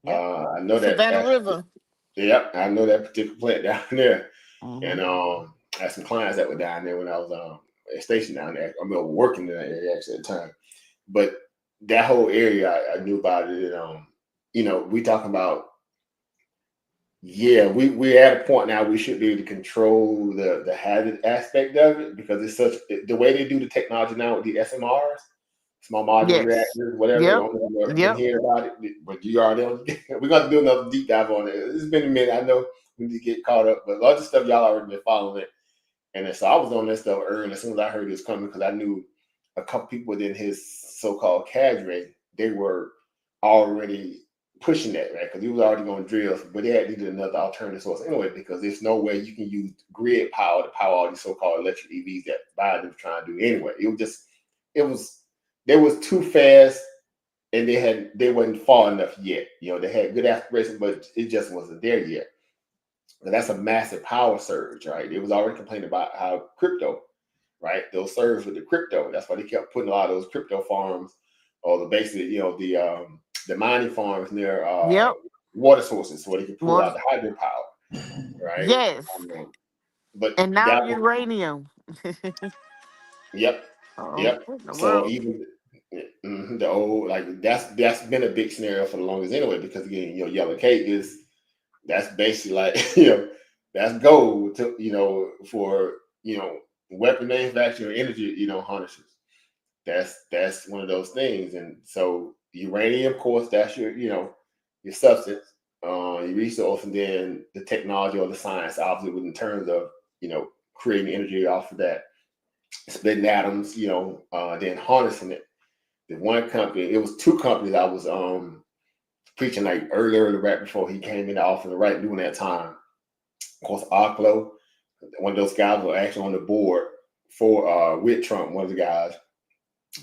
yep. I know that. Savannah River. Yep, I know that particular plant down there, and Hmm. I had some clients that were down there when I was stationed down there. I mean, working in that area actually at the time. But that whole area, I knew about it. And, we talking about, yeah, we're at a point now we should be able to control the hazard aspect of it, because it's such the way they do the technology now with the SMRs, small modular Yes. reactors, whatever. I Yep. don't know if you've been Yep. hearing about it, but you already we're going to do another deep dive on it. It's been a minute. I know we need to get caught up, but a lot of stuff y'all already been following it. And then, so I was on that stuff early as soon as I heard it was coming, because I knew a couple people within his so-called cadre, they were already pushing that, right? Because he was already going to drill, but they had needed another alternative source anyway, because there's no way you can use grid power to power all these so-called electric EVs that Biden was trying to do anyway. It was, they was too fast, and they wasn't far enough yet. They had good aspirations, but it just wasn't there yet. And that's a massive power surge, right? It was already complaining about how crypto, right? Those surge with the crypto. That's why they kept putting a lot of those crypto farms, or the basically, the mining farms near Yep. water sources, so they can pull Water. out the hydropower, right? Yes. But And now that was, uranium. yep, Oh, yep. what in the So world? even the old, like, that's been a big scenario for the longest anyway, because again, yellow cake is, that's basically like that's gold to for weapon manufacturing, energy harnesses. That's one of those things. And so uranium, of course, that's your substance, your resource, and then the technology or the science, obviously, in terms of creating energy off of that, splitting atoms, then harnessing it. The one company, it was two companies I was preaching like early right before he came in the office, right during that time. Of course, Oklo, one of those guys was actually on the board for with Trump, one of the guys,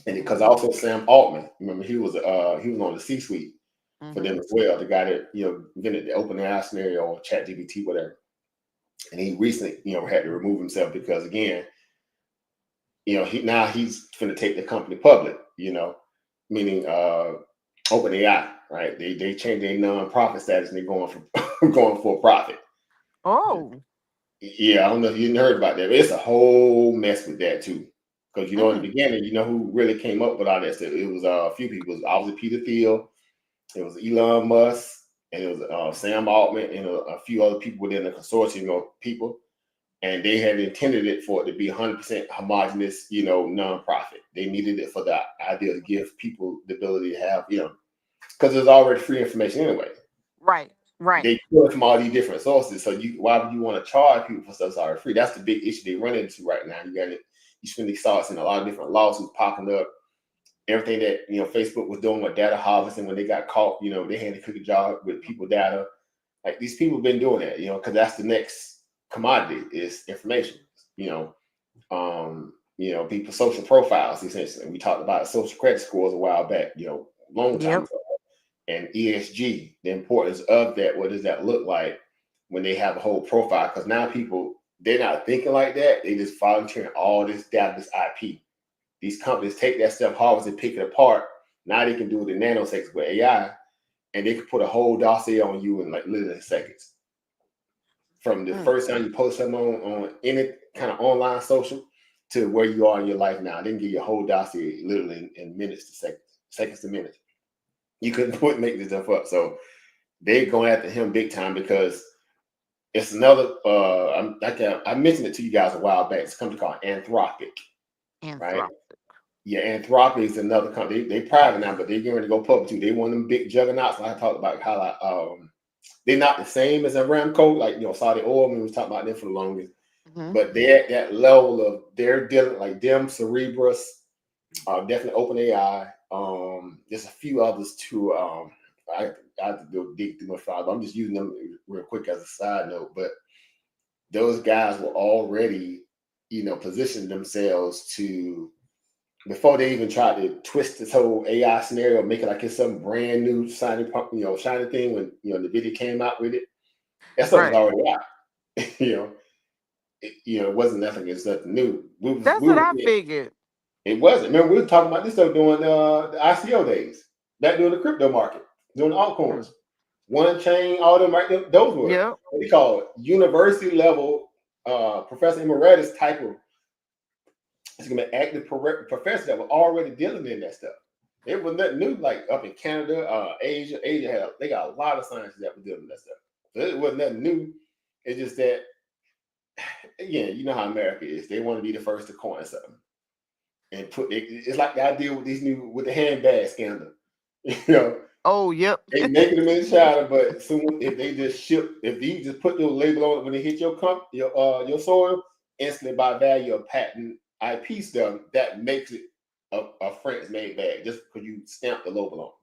and because Hmm. also Sam Altman, remember he was on the C-suite for Hmm. them as well. The guy that invented the open AI scenario or Chat GPT, whatever. And he recently had to remove himself because again, he's going to take the company public. Meaning OpenAI, right? They changed their non-profit status and they're going for going for profit. Oh. Yeah, I don't know if you heard about that, but it's a whole mess with that too. Because in the Mm. beginning, who really came up with all that stuff? It was a few people. It was obviously Peter Thiel, it was Elon Musk, and it was Sam Altman, and a few other people within the consortium of people. And they had intended it for it to be 100% homogenous, nonprofit. They needed it for the idea to give people the ability to have, because there's already free information anyway. Right. Right. They pull it from all these different sources. So why would you want to charge people for stuff that's already free? That's the big issue they run into right now. You spend these thoughts in a lot of different lawsuits popping up. Everything that Facebook was doing with data harvesting when they got caught, they had to cook a job with people data. Like these people have been doing that, because that's the next commodity is information. You know, people's social profiles essentially. We talked about social credit scores a while back, long time Yep. ago, and ESG, the importance of that. What does that look like when they have a whole profile? Because now people, they're not thinking like that. They just volunteering all this data, this IP. These companies take that stuff, harvest and pick it apart. Now they can do it in nanoseconds with AI, and they can put a whole dossier on you in like literally seconds. From the Mm. first time you post something on any kind of online social to where you are in your life now. They can give you a whole dossier literally in minutes to seconds to minutes. You couldn't make this stuff up. So they're going after him big time because it's another. I mentioned it to you guys a while back. It's a company called Anthropic, right? Anthropic. Yeah, Anthropic is another company. They private now, but they're going to go public too. They one of them big juggernauts. Like I talked about how they're not the same as Aramco, like Saudi oil. We was talking about them for the longest, Hmm. but they're at that level of they're dealing like them, Cerebrus, definitely OpenAI. There's a few others too. I have to go dig through my files. I'm just using them real quick as a side note, but those guys were already, positioning themselves to before they even tried to twist this whole AI scenario, make it like it's some brand new shiny thing when the video came out with it. That stuff was Right. already out. It wasn't nothing. It's nothing new. That's what I figured. It wasn't. Remember, we were talking about this stuff during the ICO days, back during the crypto market, during the altcoins. One chain, all them right there, those were Yep. what they call it, university level Professor Emeritus type of active professor that were already dealing in that stuff. It was nothing new, like up in Canada, Asia. They got a lot of scientists that were dealing with that stuff. So it wasn't nothing new. It's just that, again, you know how America is. They want to be the first to coin something. And it's like the idea with with the handbag scandal. Oh, yep. They making them in China, but soon if they just if you just put your label on it when they hit your soil, instantly by value of patent IP stuff, that makes it a French made bag just because you stamp the label.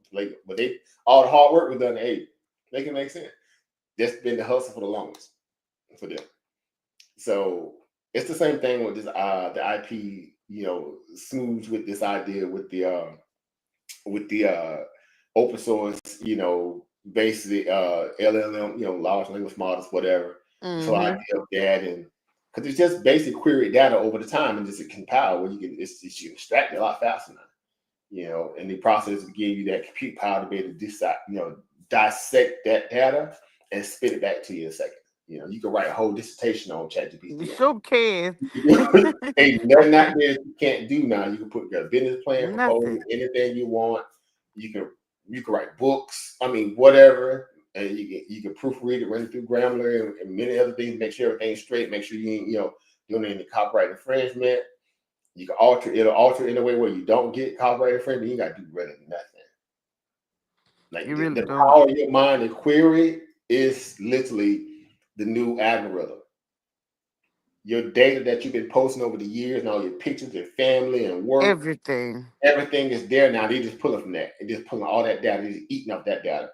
But all the hard work was done. Hey, they can make sense. That's been the hustle for the longest for them. So it's the same thing with this the IP, smooths with this idea with the open source, basically LLM, large language models, whatever. So idea of that, and because it's just basic query data over the time and just a compile where you can extract it a lot faster now. And the process will give you that compute power to be able to decide, dissect that data and spit it back to you in a second. You can write a whole dissertation on ChatGPT. You sure can. Ain't nothing out there you can't do now. You can put your business plan, proposal, Nothing. anything you want. You can write books. I mean, whatever. And you can proofread it, run it through Grammarly and many other things. Make sure everything's straight. Make sure you ain't doing any copyright infringement. You can it'll alter in a way where you don't get copyright infringement. You got to do really nothing. Like You really the don't. power of your mind and query is literally the new algorithm. Your data that you've been posting over the years and all your pictures, your family and work, Everything is there now. They just pull it from that. They just pulling all that data. They're just eating up that data.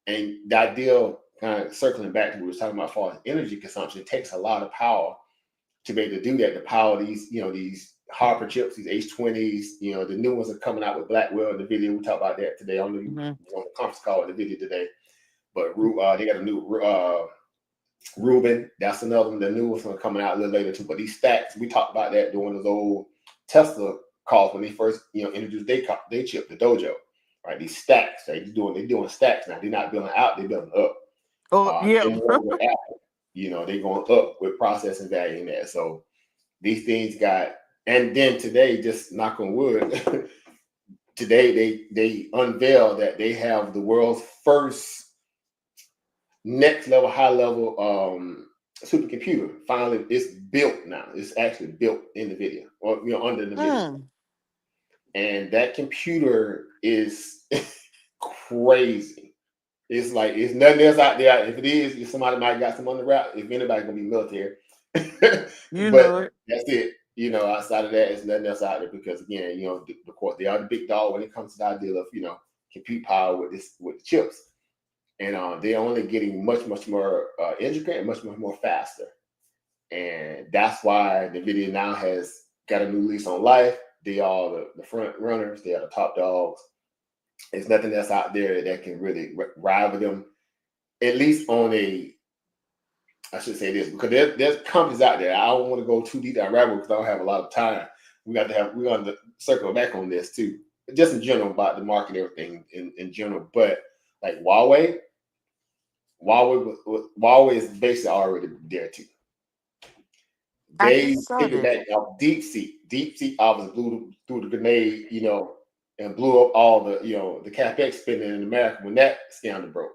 And the idea, kind of circling back to what we were talking about as far as energy consumption, it takes a lot of power to be able to do that. The power of these Harper chips, these H20s, the new ones are coming out with Blackwell. The video, we talked about that today. I don't know you on the conference call with the video today, but they got a new Rubin, that's another one. The newest one coming out a little later too. But these stacks, we talked about that during those old Tesla calls when they first, introduced their chip, the Dojo. Right, these stacks. They're doing stacks now. They're not building out, they're building up. Oh, yeah. With Apple, they're going up with processing value in there. So these things and then today, just knock on wood, today they unveiled that they have the world's first next level, high level supercomputer. Finally, it's built now. It's actually built in the video or under the video. And that computer is crazy. It's like it's nothing else out there. If it is, if somebody might got some on the route, if anybody's gonna be military. But that's it. Outside of that, it's nothing else out there because again, of course, they are the big dog when it comes to the idea of compute power with the chips. And they're only getting much, much more intricate and much, much more faster. And that's why NVIDIA now has got a new lease on life. They are the front runners. They are the top dogs. There's nothing else out there that can really rival them, at least I should say this, because there's companies out there. I don't want to go too deep down rabbit because I don't have a lot of time. We're going to circle back on this too, just in general about the market, everything in general. But like Huawei is basically already there too. They taken back DeepSeek. DeepSeek obviously blew through the grenade, and blew up all the CapEx spending in America when that scandal broke.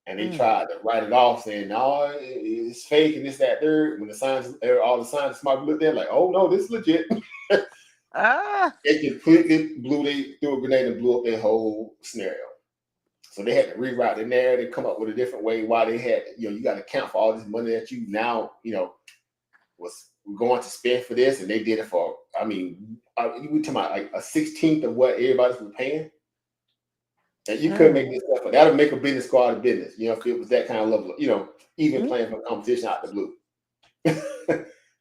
And they tried to write it off, saying, "No, it's fake and this, that, third." When all the scientists might look there like, "Oh no, this is legit." It completely threw a grenade and blew up their whole scenario. So they had to rewrite the narrative, come up with a different way. Why they had, you got to account for all this money that you now, was going to spend for this, and they did it for. I mean, we talking about like a 16th of what everybody was paying. And you could make this stuff, but that'll make a business go out of business. If it was that kind of level, even playing for competition out the blue.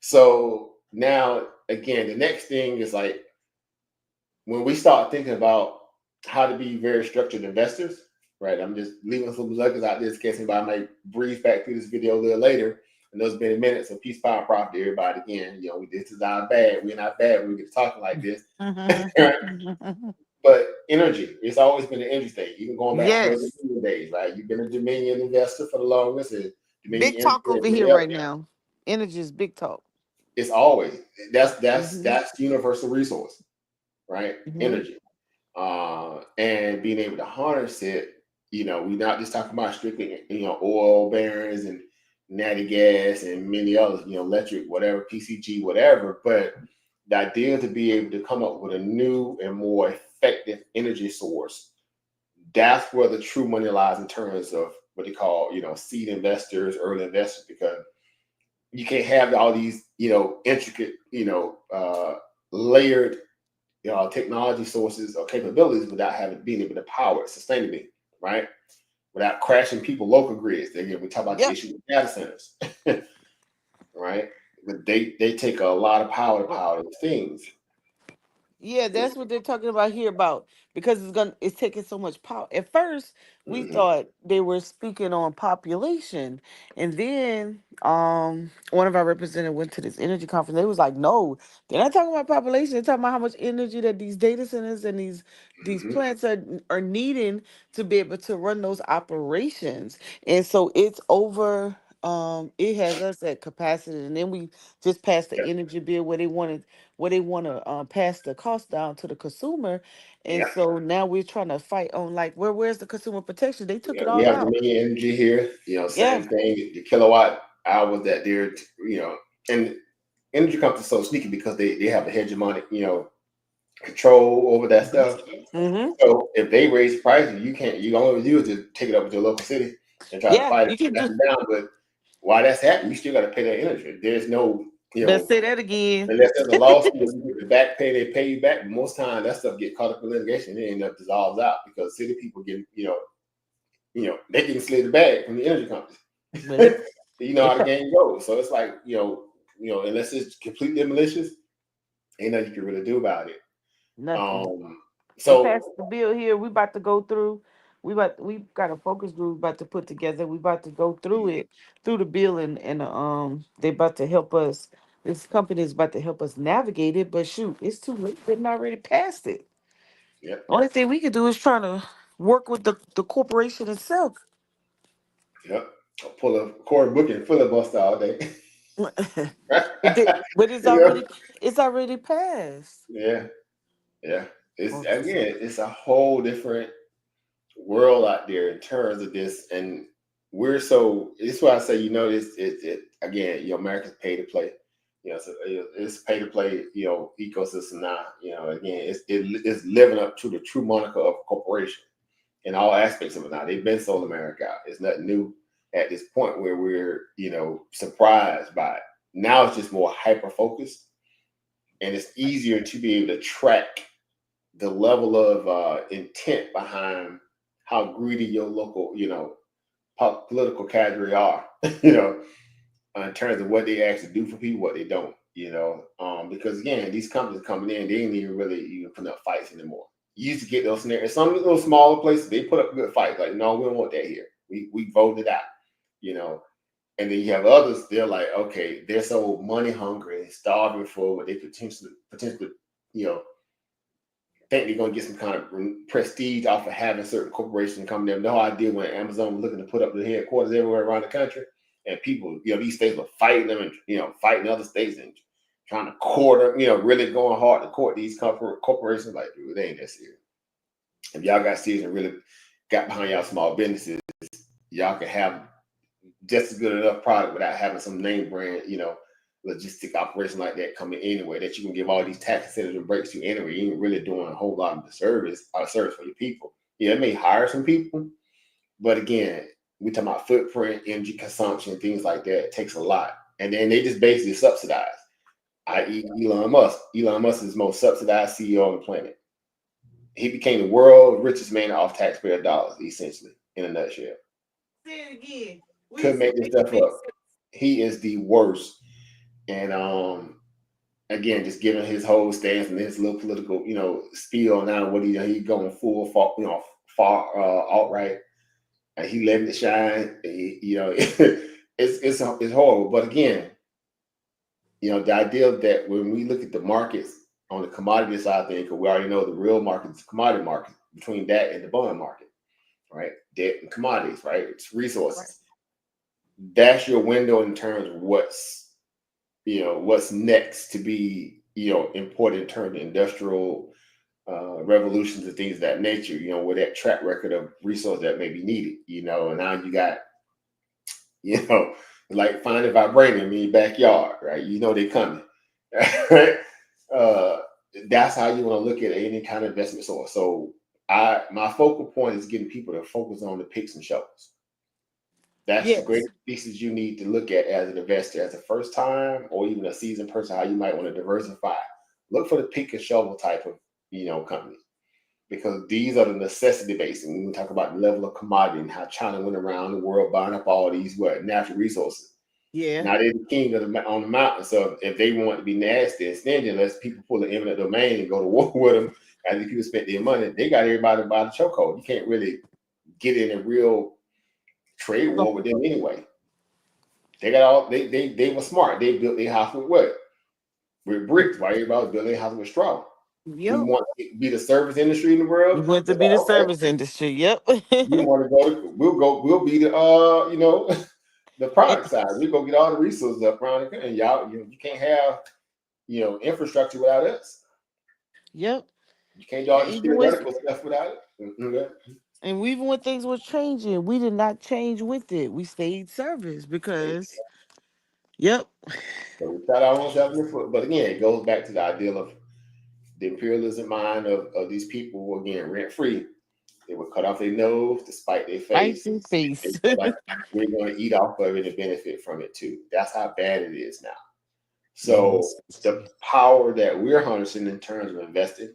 So now, again, the next thing is like when we start thinking about how to be very structured investors, right? I'm just leaving some nuggets out there in case anybody might breeze back through this video a little later. And those been a minute. So peace, power, profit to everybody again. This is not bad. We're not bad when we get talking like this. But energy, it's always been an energy thing, even going back to those Dominion days, right? You've been a Dominion investor for the longest. And Dominion Big talk over here right now. Energy is big talk. It's always that's universal resource, right? Energy. And being able to harness it, we're not just talking about strictly, oil barons and natty gas and many others, electric, whatever, PCG, whatever. But the idea to be able to come up with a new and more effective energy source, that's where the true money lies in terms of what they call, seed investors, early investors, because you can't have all these, intricate, layered technology sources or capabilities without being able to power it sustainably, right? Without crashing people local grids. Again, we talk about the issue with data centers, right? But they take a lot of power to power those things. Yeah, that's what they're talking about here because it's taking so much power. At first, we thought they were speaking on population, and then one of our representatives went to this energy conference. They was like, no, they're not talking about population. They're talking about how much energy that these data centers and these plants are needing to be able to run those operations. And so it's over. It has us at capacity, and then we just passed the energy bill where they want to pass the cost down to the consumer, and so now we're trying to fight on like where's the consumer protection? They took it We all have out. Dominion Energy here, same thing. The kilowatt hours that they're, and energy companies so sneaky because they have a hegemonic, control over that stuff. So if they raise prices, you only do is to take it up with your local city and try to fight it down. But while that's happening, you still got to pay that energy. There's no, Let's say that again. unless there's a lawsuit, you get the back pay, they pay you back. But most times that stuff get caught up in litigation and it end up dissolves out because city people get, they can slid the bag from the energy companies. You know how the game goes. So it's like, unless it's completely malicious, ain't nothing you can really do about it. Nothing. So They passed the bill here. We about to go through. We got a focus group about to put together. We about to go through the bill, and they about to help us. This company is about to help us navigate it. But shoot, it's too late. They've already passed it. Yep. Only thing we can do is try to work with the corporation itself. Yep. I'll pull a core book and filibuster all day. But it's already passed. Yeah. It's a whole different world out there in terms of this, and it's why I say, it again, America's pay to play. So it's pay to play, ecosystem now. Again, it's living up to the true moniker of a corporation in all aspects of it now. They've been sold America out. It's nothing new at this point where we're, surprised by it. Now it's just more hyper focused, and it's easier to be able to track the level of intent behind how greedy your local, political cadre are, in terms of what they actually do for people, what they don't, because again, these companies coming in, they ain't even really even putting up fights anymore. You used to get those scenarios. Some of those smaller places, they put up good fights. Like, no, we don't want that here. We voted out, And then you have others, they're like, okay, they're so money hungry, starving for what they potentially, think they're going to get some kind of prestige off of having certain corporations come there. No idea when Amazon was looking to put up the headquarters everywhere around the country, and people, these states were fighting them and, fighting other states and trying to court them, really going hard to court these corporations. Like, dude, they ain't that serious. If y'all got serious and really got behind y'all small businesses, y'all can have just as good enough product without having some name brand, logistic operation like that coming anyway, that you can give all these tax incentives and breaks to anyway. You ain't really doing a whole lot of the service for your people. Yeah, it may hire some people, but again, we talking about footprint, energy consumption, things like that. It takes a lot. And then they just basically subsidize, i.e. Elon Musk. Elon Musk is the most subsidized CEO on the planet. he became the world's richest man off taxpayer dollars, essentially, in a nutshell. Say it again. Couldn't make this stuff up. He is the worst. And again, just giving his whole stance and his little political, spiel now what he going full far, far alt right, and he letting it shine. It's horrible. But again, the idea that when we look at the markets on the commodity side of things, because we already know the real market is the commodity market, between that and the bond market, right? Debt and commodities, right? It's resources. Right. That's your window in terms of what's next to be, important in terms of industrial revolutions and things of that nature, with that track record of resource that may be needed, and now you got, like finding vibranium in your backyard, right? They're coming. uh, that's how you want to look at any kind of investment source. So my focal point is getting people to focus on the picks and shovels. That's the greatest pieces you need to look at as an investor, as a first time or even a seasoned person, how you might want to diversify. Look for the pick and shovel type of, companies, because these are the necessity based. And when we talk about the level of commodity and how China went around the world buying up all these natural resources. Yeah. Now they're the king on the mountain. So if they want to be nasty and stingy, unless people pull the eminent domain and go to war with them, and the people spend their money, they got everybody by the chokehold. You can't really get in a real trade war with them anyway. They got all they were smart. They built their house with what? With bricks. While everybody was building their house with straw. Yep. We want to be the service industry in the world. We want to be the service industry. Yep. We want to go. We'll be the the product side. We go get all the resources up around it, and y'all, you can't have infrastructure without us. Yep. You can't do all the theoretical stuff without it. Mm-hmm. And even when things were changing, we did not change with it. We stayed service because, yep. So we shot ourselves in the foot. But again, it goes back to the ideal of the imperialism mind of these people who, again, rent free. They would cut off their nose to spite their face. They feel like we're going to eat off of it and benefit from it too. That's how bad it is now. So the power that we're harnessing in terms of investing,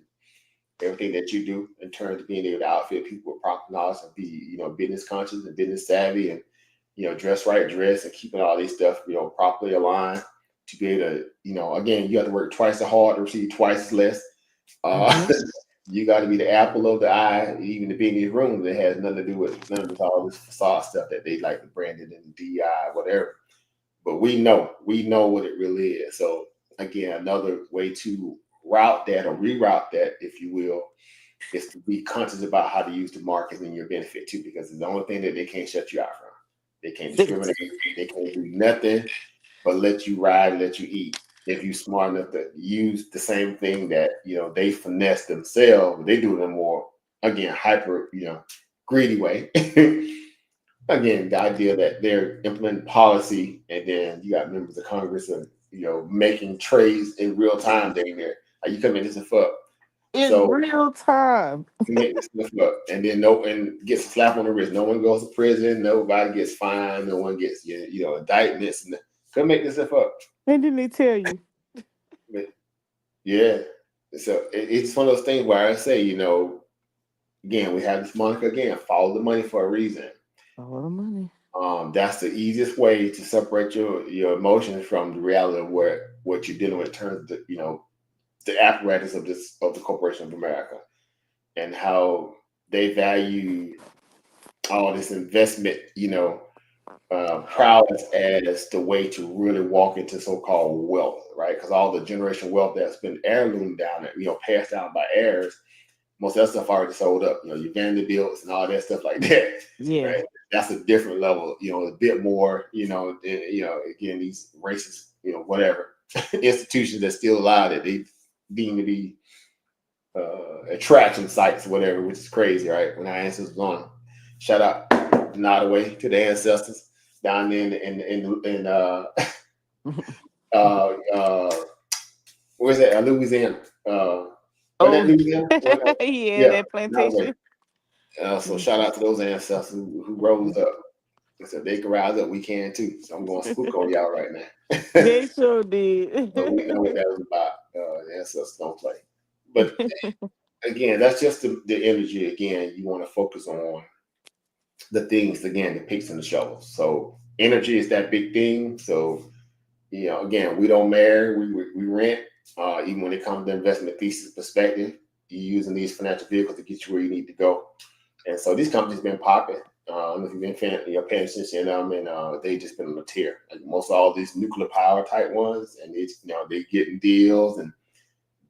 everything that you do in terms of being able to outfit people with proper knowledge and be, business conscious and business savvy and, dress right, dress and keeping all these stuff, properly aligned to be able to, again, you have to work twice as hard to receive twice as less. You got to be the apple of the eye, even to be in these rooms that has nothing to do with all this facade stuff that they like to brand it in DI, whatever. But we know what it really is. So again, another way to route that or reroute that, if you will, is to be conscious about how to use the markets in your benefit too, because it's the only thing that they can't shut you out from. They can't discriminate. They can't do nothing but let you ride, let you eat. If you're smart enough to use the same thing that they finesse themselves, they do it in a more, again, hyper, greedy way. Again, the idea that they're implementing policy, and then you got members of Congress and making trades in real time. Dang there, you come in this and fuck in real time. Make this stuff up, and then and gets a slap on the wrist. No one goes to prison. Nobody gets fined. No one gets indictments. And come make this stuff up. And then they tell you. Yeah. So it's one of those things where I say, again, we have this moniker again, follow the money for a reason. Follow the money. That's the easiest way to separate your emotions from the reality of what you're dealing with in terms of the apparatus of the Corporation of America and how they value all this investment, prowess as the way to really walk into so-called wealth, right? Because all the generational wealth that's been heirloomed down, passed down by heirs, most of that stuff already sold up. Your Vanderbilts and all that stuff like that. Yeah, right? That's a different level. A bit more. Again, these racist, whatever institutions that still allow that they deem to be attraction sites, whatever, which is crazy, right? When our ancestors was on, shout out, nod away to the ancestors down there in where's that? Louisiana. Louisiana? Yeah, that plantation. So shout out to those ancestors who rose up. I said they can rise up, we can too. So I'm going to spook on y'all right now. They sure did. But we know what that was about. The ancestors don't play. But again, that's just the energy. Again, you want to focus on the things, again, the picks and the shovels. So energy is that big thing. So again, we don't marry, we rent. Even when it comes to investment thesis perspective, you're using these financial vehicles to get you where you need to go. And so these companies been popping. I don't know if you've been paying attention to them, and they just been on a tear. Like most of all these nuclear power type ones, and it's they getting deals, and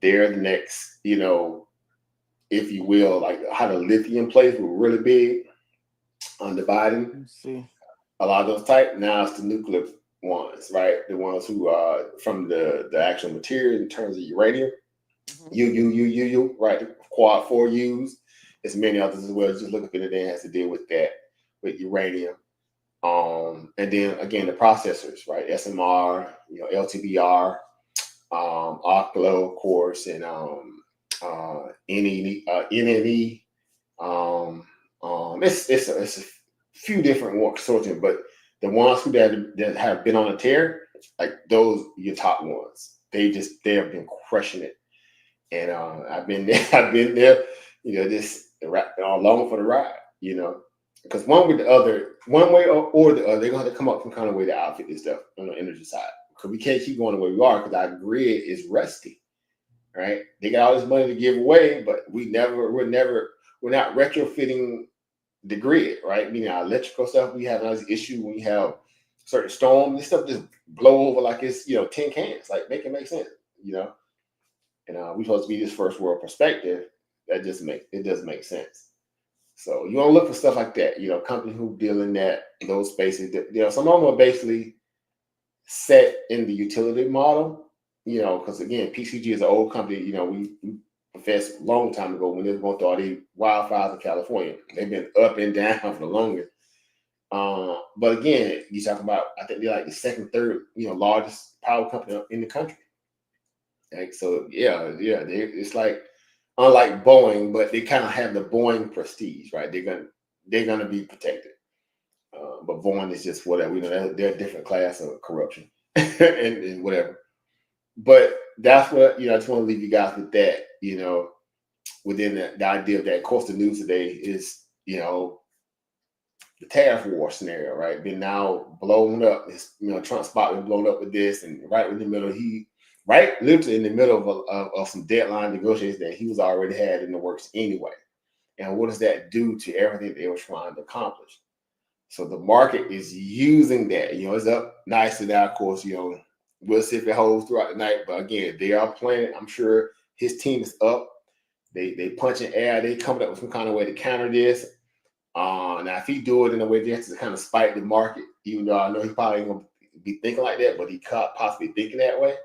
they're the next, if you will, like how the lithium plays were really big under Biden. Let's see. A lot of those type now it's the nuclear ones, right? The ones who are from the actual material in terms of uranium, Mhm. right? Quad 4Us. There's many others as well. Just look up anything that has to deal with that, with uranium. And then again the processors, right? SMR, LTBR, Oklo, of course, and NNE. It's a few different consortium, but the ones that have been on a tear, like those, your top ones, they have been crushing it. And I've been there, just along for the ride, because one with the other, one way or the other, they're gonna have to come up some kind of way to outfit this stuff on the energy side. Because we can't keep going the way we are, because our grid is rusty, right? They got all this money to give away, but we're not retrofitting the grid, right? Meaning our electrical stuff, we have another issue when you have certain storms. This stuff just blow over like it's tin cans. Like make it make sense, And we supposed to be this first world perspective. That doesn't make sense. So you want to look for stuff like that. Companies who deal in those spaces. Some of them are basically set in the utility model. Because again, PCG is an old company. We professed a long time ago when they were going through all these wildfires in California. They've been up and down for the longest. But again, you talk about, I think they're like the second, third, largest power company in the country. Like, so it's like unlike Boeing, but they kind of have the Boeing prestige, right? They're gonna be protected. But Boeing is just whatever. They're a different class of corruption and whatever. But that's what I just want to leave you guys with that. Within the idea of that. Of course, the news today is the tariff war scenario, right? Been now blown up. Trump's spot been blown up with this, and right in the middle, literally in the middle of some deadline negotiations that he was already had in the works anyway. And what does that do to everything they were trying to accomplish? So the market is using that. It's up nicely now. Of course, we'll see if it holds throughout the night. But again, they are playing. I'm sure his team is up. They punching air. They coming up with some kind of way to counter this. Now, if he do it in a way just to kind of spike the market, even though I know he probably ain't gonna be thinking like that, but he could possibly thinking that way.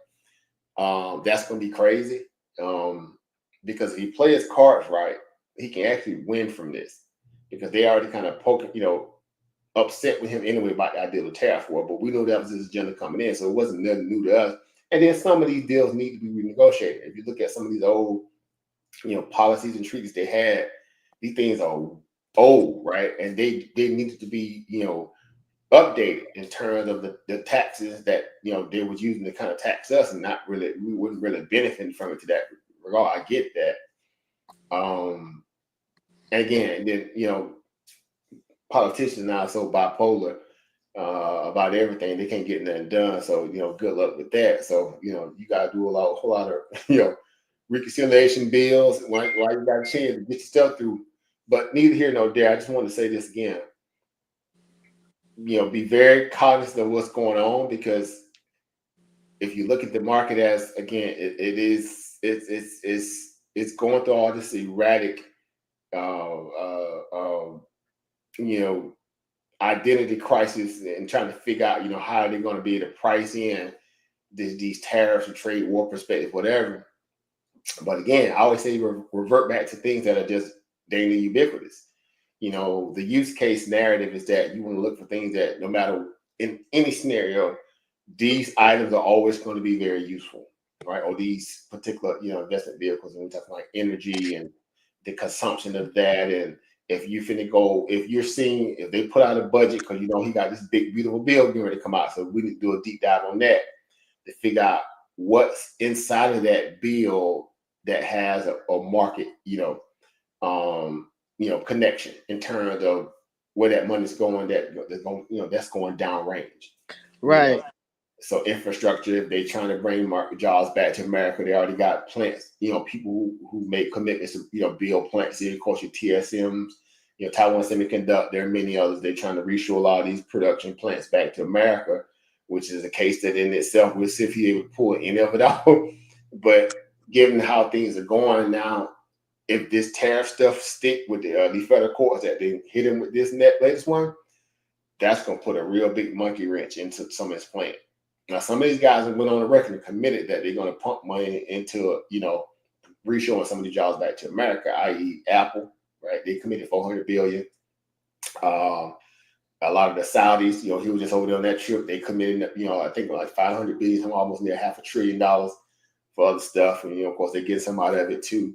That's gonna be crazy. Because if he plays his cards right, he can actually win from this. Because they already kind of upset with him anyway about the idea of the tariff war. But we know that was his agenda coming in, so it wasn't nothing new to us. And then some of these deals need to be renegotiated. If you look at some of these old, policies and treaties they had, these things are old, right? And they needed to be, updated in terms of the taxes that they was using to kind of tax us, and we wouldn't really benefit from it to that regard. I get that. And again, then politicians now are so bipolar about everything, they can't get nothing done. So good luck with that. So you got to do a whole lot of reconciliation bills while you got a chance to get your stuff through. But neither here nor there. I just want to say this again. Be very cognizant of what's going on, because if you look at the market as, again, it's going through all this erratic, identity crisis, and trying to figure out, how they're going to be able to price in these tariffs and trade war perspective, whatever. But again, I always say revert back to things that are just daily ubiquitous. The use case narrative is that you want to look for things that, no matter in any scenario, these items are always going to be very useful, right? Or these particular, investment vehicles, and we're talking like energy and the consumption of that. And if you're seeing, if they put out a budget, because he got this big, beautiful bill getting ready to come out. So we need to do a deep dive on that to figure out what's inside of that bill that has a market, connection in terms of where that money's going, that's going, that's going down range, you know. Right. So infrastructure, they trying to bring market jobs back to America. They already got plants, people who make commitments to, build plants. Here, of course, your TSMs, Taiwan Semiconductor, there are many others. They're trying to reshore a lot of these production plants back to America, which is a case that in itself, we'll see if he able to pull any of it out. But given how things are going now, if this tariff stuff stick with the federal courts that they hit him with this latest one, that's going to put a real big monkey wrench into some of his plan. Now, some of these guys have went on the record and committed that they're going to pump money into, reshoring some of the jobs back to America, i.e. Apple, right? They committed $400 billion. A lot of the Saudis, he was just over there on that trip. They committed, I think like $500 billion, almost near $500 billion for other stuff. And, of course, they get some out of it too.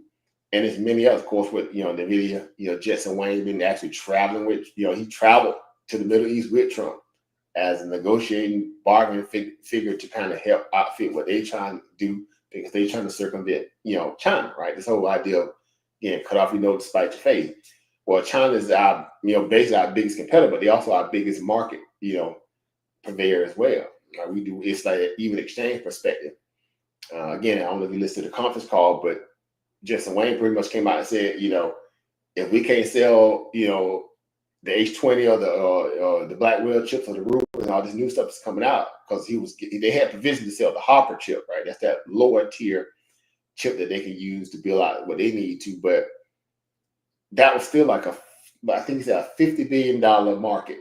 And there's many others, of course, with, NVIDIA, Jensen Huang been actually traveling with, he traveled to the Middle East with Trump as a negotiating bargaining figure to kind of help outfit what they're trying to do, because they're trying to circumvent, China, right? This whole idea of, cut off your nose despite your face. Well, China is our, basically our biggest competitor, but they also our biggest market, purveyor as well. We do, it's like even exchange perspective. Again, I don't know if you listened to the conference call, but Jensen Huang pretty much came out and said, if we can't sell, the H20 or the Blackwell chips or the Rubin and all this new stuff is coming out, because they had provision to sell the Hopper chip, right? That's that lower tier chip that they can use to build out what they need to. But that was still like I think he said a $50 billion market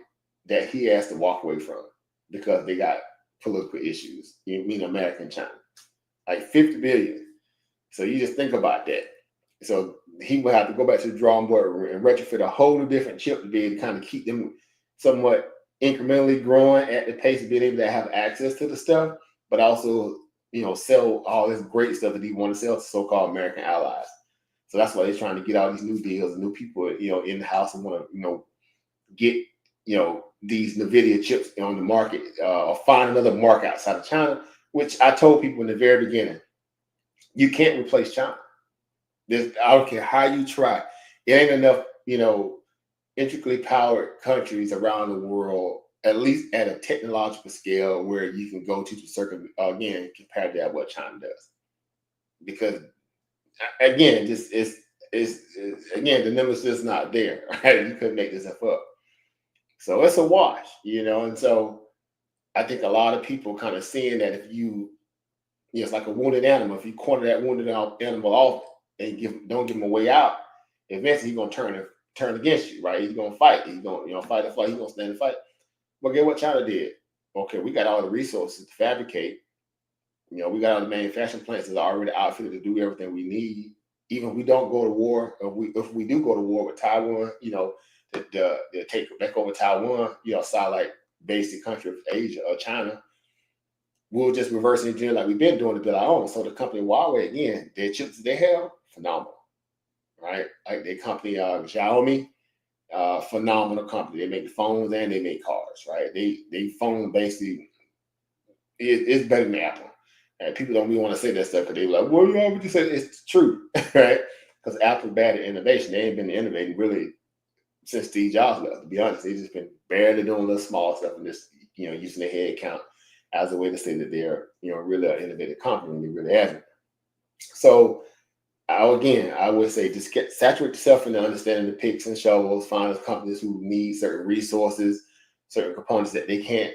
that he has to walk away from because they got political issues. You mean America and China, like $50 billion. So you just think about that. So he will have to go back to the drawing board and retrofit a whole different chip to be able to kind of keep them somewhat incrementally growing at the pace of being able to have access to the stuff, but also, sell all this great stuff that he want to sell to so-called American allies. So that's why they're trying to get all these new deals and new people, in the house and want to, get, these NVIDIA chips on the market, or find another market outside of China, which I told people in the very beginning, you can't replace China. I don't care how you try. It ain't enough, intricately powered countries around the world, at least at a technological scale, where you can go to circumvent, again, compared to what China does. Because again, again, the numbers just not there, right? You couldn't make this stuff up. So it's a wash, and so I think a lot of people kind of seeing that if it's like a wounded animal. If you corner that wounded animal off and don't give him a way out, eventually he's gonna turn against you, right? He's gonna fight. He's gonna fight or flight. He's gonna stand and fight. But get what China did. Okay, we got all the resources to fabricate. We got all the manufacturing plants that are already outfitted to do everything we need. Even if we don't go to war, if we do go to war with Taiwan, to take back over Taiwan, satellite basic country of Asia or China, we'll just reverse engineer like we've been doing to build our own. So the company Huawei, again, their chips they have, phenomenal, right? Like their company Xiaomi, phenomenal company. They make phones and they make cars, right? They phone basically it's better than Apple. And people don't really want to say that stuff because they're like, well, yeah, but you say it's true, right? Because Apple's bad at innovation. They ain't been innovating really since Steve Jobs left, to be honest. They've just been barely doing little small stuff and just, using their head count as a way to say that they're, really an innovative company when they really haven't. So I would say just saturate yourself in the understanding the picks and shovels, find companies who need certain resources, certain components that they can't,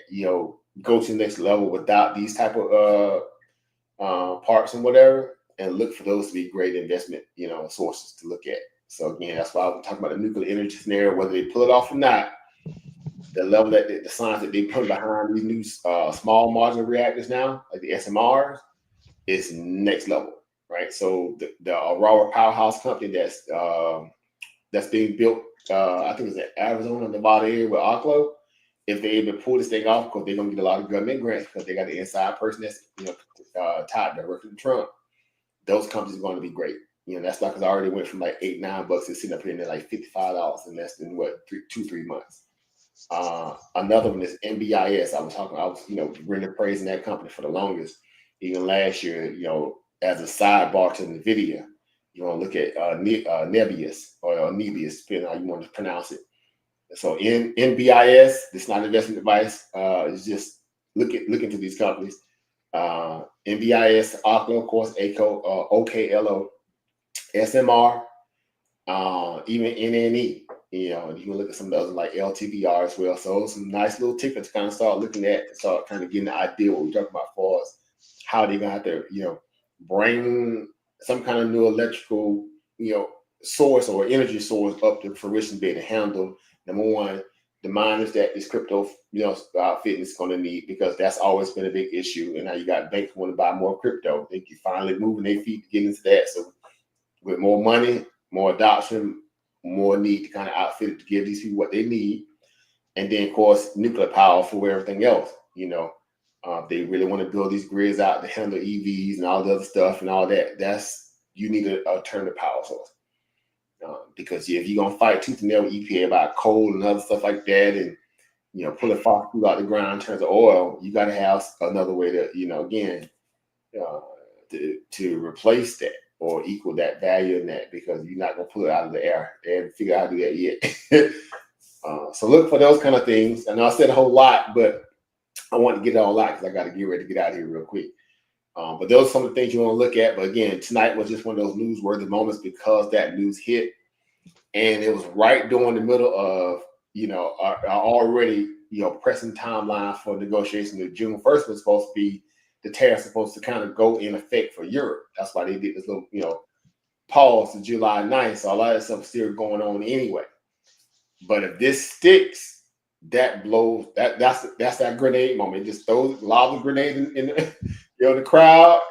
go to the next level without these type of parts and whatever, and look for those to be great investment, sources to look at. So again, that's why I'm talking about the nuclear energy scenario, whether they pull it off or not. The level that the science that they put behind these new small modular reactors now, like the SMRs, is next level, right? So the Aurora Powerhouse company that's being built, I think it's in Arizona, Nevada area with Oklo. If they able to pull this thing off, because they're gonna get a lot of government grants because they got the inside person that's tied directly to Trump. Those companies are going to be great. That's like, because I already went from like $8-9 to sitting up here in like $55 in less than 2-3 months. Another one is NBIS. I was really praising that company for the longest. Even last year, as a sidebar to NVIDIA, you want to look at Nebius or Nebius, depending on how you want to pronounce it. So in NBIS, it's not investment advice. It's just look into these companies. NBIS, OKLO, of course, ACO, OKLO, SMR, even NNE. You know, and you can look at some of those like LTVR as well. So some nice little tickets to kind of start looking at, to start kind of getting the idea what we're talking about for us, how they're gonna have to, you know, bring some kind of new electrical, you know, source or energy source up to fruition, be able to handle, number one, the miners that this crypto, you know, fitness is going to need, because that's always been a big issue. And now you got banks want to buy more crypto. They keep finally moving their feet to get into that. So with more money, more adoption, more need to kind of outfit it to give these people what they need. And then, of course, nuclear power for everything else. You know, they really want to build these grids out to handle EVs and all the other stuff and all that. You need an alternative power source. Because if you're gonna fight tooth and nail with EPA about coal and other stuff like that, and you know, pulling fossil fuel out the ground in terms of oil, you got to have another way to, you know, again, to replace that or equal that value in that, because you're not gonna pull it out of the air. They haven't figured out how to do that yet. So look for those kind of things. I know I said a whole lot, but I want to get it all out because I got to get ready to get out of here real quick. But those are some of the things you want to look at. But again, tonight was just one of those newsworthy moments because that news hit. And it was right during the middle of, you know, our already, you know, pressing timeline for negotiation. Of June 1st was supposed to be, the tariffs supposed to kind of go in effect for Europe. That's why they did this little, you know, pause to July 9th. So a lot of stuff still going on anyway. But if this sticks, that blows, that's that grenade moment. It just throws lob a grenade in the, you know, the crowd,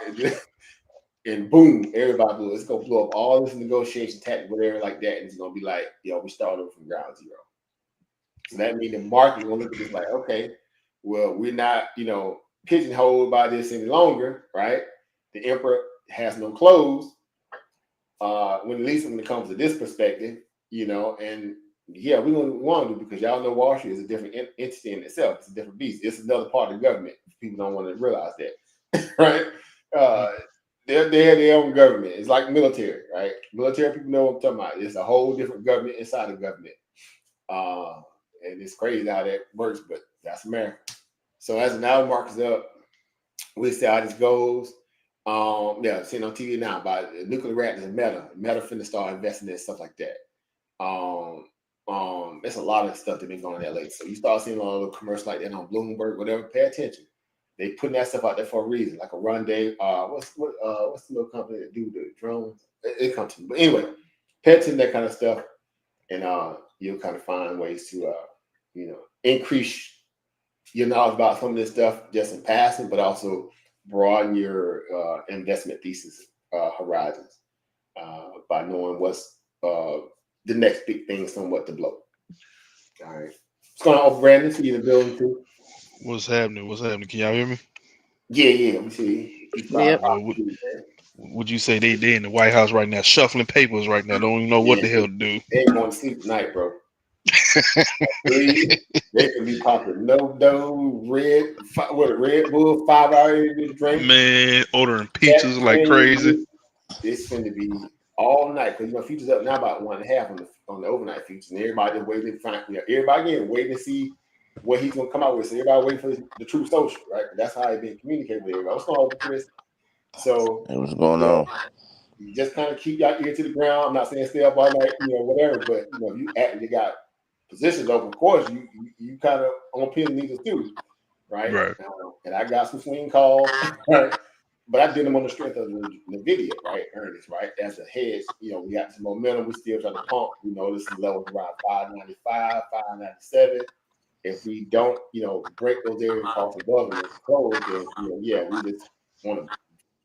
and boom, everybody blew. It's gonna blow up all this negotiation tactic, whatever like that. And it's gonna be like, yo, we started from ground zero. So that means the market gonna look at this like, okay, well, we're not, you know, pigeonholed by this any longer, right? The emperor has no clothes. When at least when it comes to this perspective, you know, and yeah, we want to do, because y'all know Wall Street is a different entity in itself. It's a different beast. It's another part of the government. People don't want to realize that, right? They're their own government. It's like military, right? Military people know what I'm talking about. It's a whole different government inside the government. And it's crazy how that works, but that's America. So as now the market's up, we'll see how this goes. Yeah, seeing on TV now about the nuclear reactors and Meta finna start investing in stuff like that. There's a lot of stuff that been going on in LA. So you start seeing a lot of commercials like that on Bloomberg, whatever. Pay attention. They putting that stuff out there for a reason, like a Rondé. What's the little company that do the drones? It comes to me. But anyway, pay attention to that kind of stuff, and you'll kind of find ways to you know, increase your knowledge about some of this stuff just in passing, but also broaden your investment thesis horizons by knowing what's the next big thing, somewhat to blow. All right. What's going on, Brandon? See you in the building too. What's happening? What's happening? Can y'all hear me? Yeah. Let me see. Yep. Would you say they in the White House right now, shuffling papers right now? Don't even know what the hell to do. They ain't going to sleep tonight, bro. They can be popping no Red Bull 5 hour drink. Man, ordering pizzas like crazy. It's going to be all night, because you know futures up now about 1.5 on the overnight futures, and everybody waiting to find, you know, everybody again waiting to see what he's going to come out with. So everybody waiting for the Truth Social, right? That's how it's been communicated with everybody. What's going on, Chris? So what's going on? You just kind of keep your ear to the ground. I'm not saying stay up all night, you know, whatever, but you know, you actually got positions open. Of course, you kind of on pin needles too, right? And I got some swing calls, right? But I did them on the strength of the video, right? Earnings, right? As a hedge, you know, we got some momentum. We still trying to pump. You know, this is levels around 595, 597. If we don't, you know, break those areas off above and close, then you know, yeah, we just want to,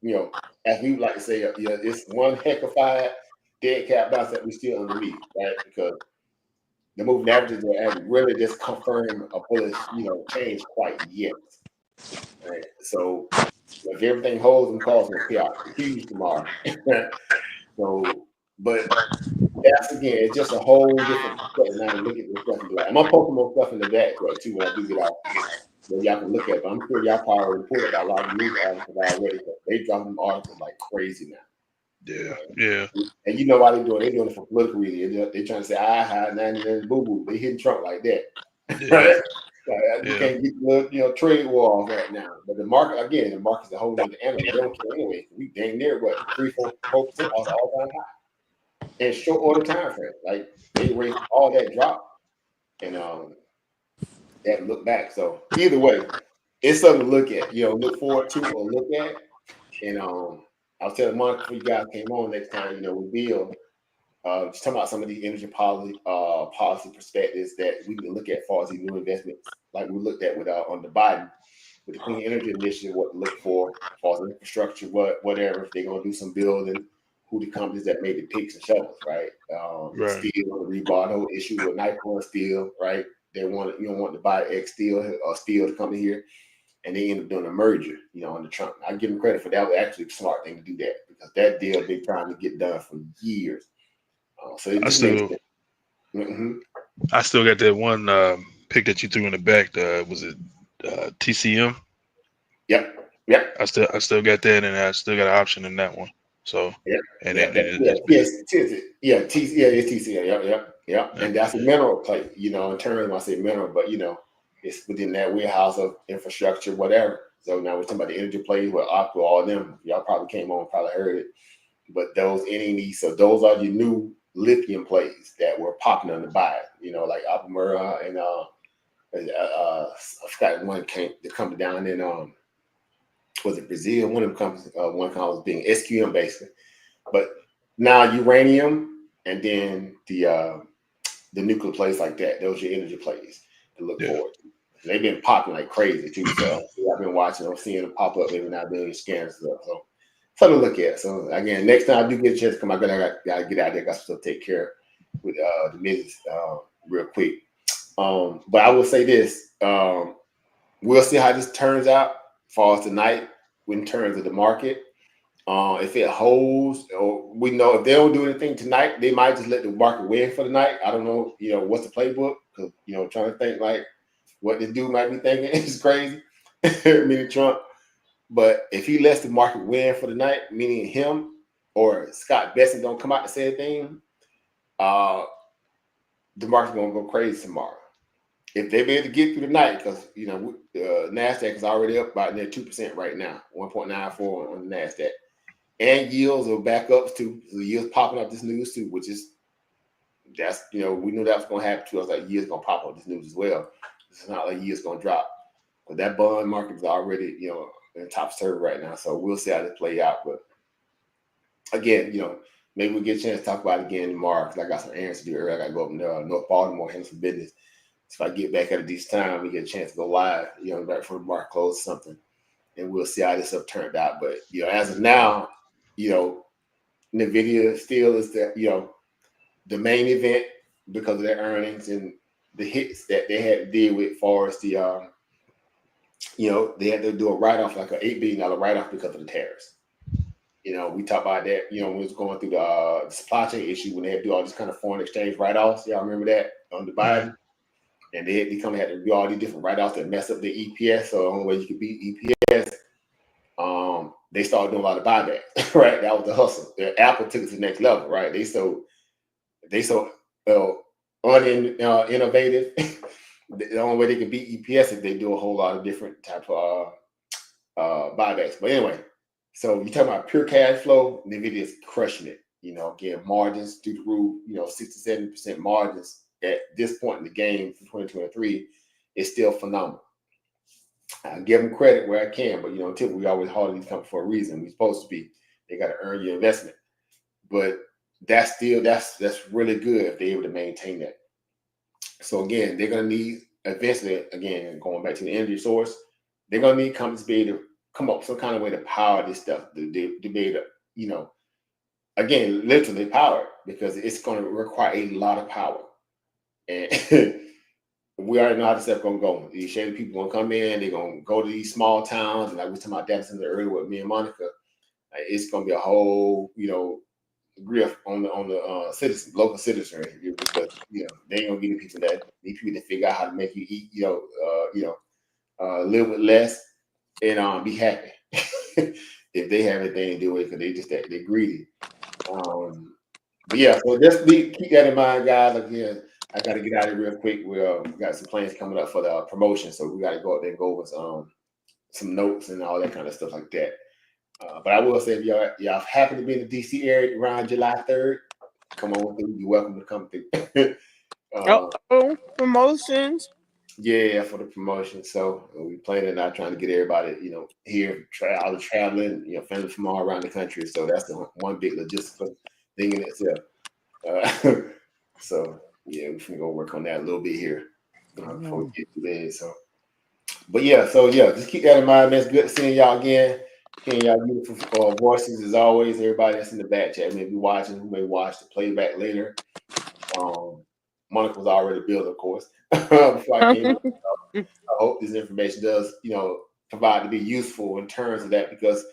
you know, as we like to say, you know, it's one heckified dead cat bounce that we still underneath, right? Because the moving averages are really just confirm a bullish, you know, change quite yet. Right? So if everything holds and calls will pay out huge tomorrow. So, but that's again, it's just a whole different perspective now to look at this stuff and be like, I'm gonna poke more stuff in the back right too when I do get off. that y'all can look at. But I'm sure y'all probably reported by a lot of news articles already. They drop them articles like crazy now. Yeah, yeah. And you know why they're doing it? They're doing it for political reasons. They're trying to say, ah, 99 boo boo. They hitting Trump like that. Yeah. Right? You Yeah. can't get the trade war off right now. But the market's a whole other animal. They don't care anyway. We dang near what 3-4% off the all-time high. In short order time frame. Like they raised all that drop and that look back. So either way, it's something to look at, look forward to or look at. And I was telling Monica before you guys came on next time, with Bill, just talking about some of these energy policy perspectives that we can look at as far as these new investments, like we looked at with on the Biden, with the clean energy initiative, what to look for as far as infrastructure, whatever, if they're gonna do some building, who the companies that made the picks and shovels, right? Right. Steel, the rebar, the whole issue with Nikon Steel, right? You don't want to buy X Steel or Steel to come in here. And they ended up doing a merger, under Trump. I give them credit for that. Was actually a smart thing to do that because that deal been trying to get done for years. So it just makes sense. Mm-hmm. I still got that one pick that you threw in the back. Was it TCM? Yep. I still got that, and I still got an option in that one. So it's TCM. Yeah. And that's a mineral play. In terms when I say mineral, but it's within that warehouse of infrastructure, whatever. So now we're talking about the energy plays with Aqua, all of them. Y'all probably came on, probably heard it. But those NNE, so those are your new lithium plays that were popping on the buy. Like Alpamura and I forgot one coming down in was it Brazil? One of them companies, one was being SQM basically. But now uranium and then the nuclear plays like that. Those are your energy plays to look forward to. They've been popping like crazy too. So I've been watching them, seeing them pop up every now and then in scans stuff. So something to look at. So again, next time I do get a chance to come out, I gotta get out there, got stuff to take care with the business real quick. But I will say this. We'll see how this turns out as far as tonight in terms of the market. If it holds, or we know if they don't do anything tonight, they might just let the market win for the night. I don't know, what's the playbook? Because trying to think like what this dude might be thinking is crazy, meaning Trump. But if he lets the market win for the night, meaning him or Scott Bessent don't come out and say anything, the market's gonna go crazy tomorrow. If they be able to get through the night, because Nasdaq is already up about near 2% right now, 1.94 on the Nasdaq. And yields are back up too. So the yields popping up this news too, we knew that was gonna happen too. I was like, yields gonna pop up this news as well. It's not like yields gonna drop. But that bond market is already, in top serve right now. So we'll see how this play out. But again, maybe we'll get a chance to talk about it again tomorrow because I got some errands to do earlier. I gotta go up in North Baltimore, handle some business. So if I get back at a decent time, we get a chance to go live, right before the market close or something. And we'll see how this stuff turned out. But as of now, NVIDIA still is the main event because of their earnings and the hits that they had to deal with as far as the they had to do a write-off, like an $8 billion write-off because of the tariffs. We talked about that, when we was going through the supply chain issue when they had to do all this kind of foreign exchange write-offs. Y'all remember that on the Biden? And they had to do all these different write-offs that mess up the EPS. So the only way you could beat EPS, they started doing a lot of buybacks, right? That was the hustle. Apple took it to the next level, right? They so uninnovative. The only way they can beat EPS is they do a whole lot of different type of buybacks. But anyway, so you talking about pure cash flow, NVIDIA is crushing it. Again, margins through the roof, 60-70% margins at this point in the game for 2023 is still phenomenal. I give them credit where I can, but typically we always hold these companies for a reason. We're supposed to be. They got to earn your investment. But that's really good if they're able to maintain that. So again, they're gonna need eventually, again, going back to the energy source, they're gonna need companies to be able to come up with some kind of way to power this stuff, to be able to, again, literally power it, because it's gonna require a lot of power. And we already know how this stuff gonna go. These shady people gonna come in, they're gonna go to these small towns, and like we were talking about data center earlier with me and Monica, it's gonna be a whole, grift on the citizen, local citizenry, because they ain't gonna get the people that need people to figure out how to make you eat, a little bit less, and be happy if they have anything to do with it, because they're greedy. But yeah, so just keep that in mind, guys. Again, I got to get out of here real quick. We got some plans coming up for the promotion, so we got to go up there and go over some notes and all that kind of stuff like that. But I will say, if y'all happen to be in the DC area around July 3rd, come on through. You're welcome to come through. Promotions. Yeah, for the promotion. So we planning out trying to get everybody, here, all the traveling, family from all around the country. So that's the one big logistical thing in itself. So yeah, we can go work on that a little bit here before we get to bed. So, but yeah, just keep that in mind, man. It's good seeing y'all again. Hearing y'all beautiful voices as always. Everybody that's in the back chat may be watching, who may watch the playback later. Monica was already built, of course, before I came. I hope this information does, provide to be useful in terms of that, because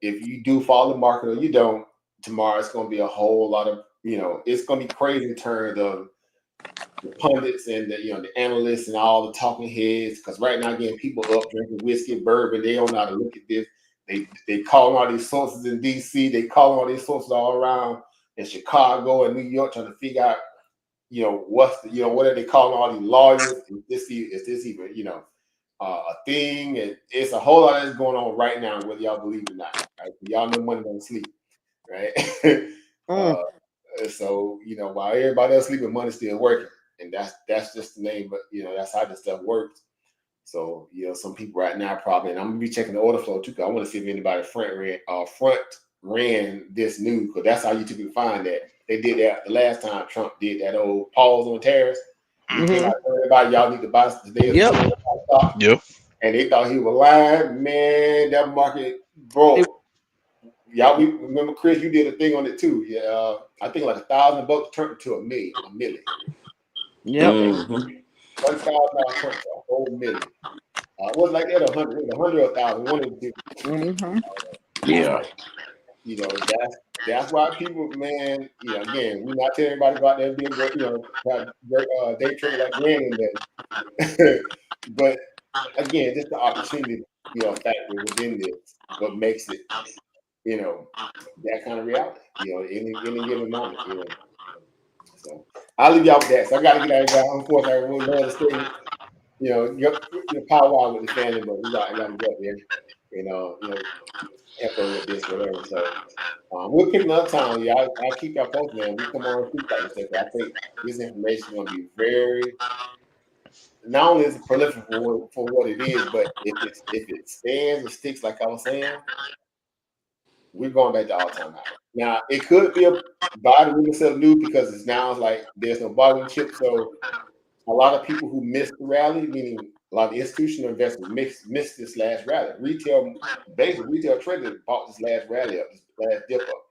if you do follow the market or you don't, tomorrow it's going to be a whole lot of, it's going to be crazy in terms of the pundits and the analysts and all the talking heads. Because right now, again, people up drinking whiskey, bourbon, they don't know how to look at this. They call all these sources in DC, they call all these sources all around in Chicago and New York, trying to figure out, what are they calling all these lawyers? Is this even, a thing? And it's a whole lot that's going on right now, whether y'all believe it or not. Right? Y'all know money don't sleep, right? So while everybody else sleeping, money's still working, and that's just the name. But that's how this stuff works. So some people right now probably, and I'm gonna be checking the order flow too, because I want to see if anybody front ran this news, because that's how you typically find that. They did that the last time Trump did that old pause on tariffs. He came out to everybody, y'all need to buy today. Yep. And they thought he was lying. Man, that market broke. Y'all remember, Chris, you did a thing on it too. Yeah, I think like $1,000 turned to a million. Yep. $1,000 turned to a whole million. It was like that 100, 100 or 1,000, one of the two. Yeah. That's why people, man, again, we're not telling everybody about that being great, day trade like Granny did. But again, just the opportunity, factor within this, what makes it, that kind of reality, any given moment, So I'll leave y'all with that. So I got to get out of here. Unfortunately, I really love to stay, your powwow with the family, but I got to go up there, help her with this, whatever. So we'll pick another time. Yeah, I'll keep y'all posted, man. We come on and speak about this stuff. I think this information is going to be very, not only is it prolific for what it is, but if it stands and sticks, like I was saying, we're going back to all-time high. Now, it could be a buy the rumor sell new, because it's now like there's no bargaining chip. So a lot of people who missed the rally, meaning a lot of institutional investors missed this last rally. Retail traders bought this last rally up, this last dip up.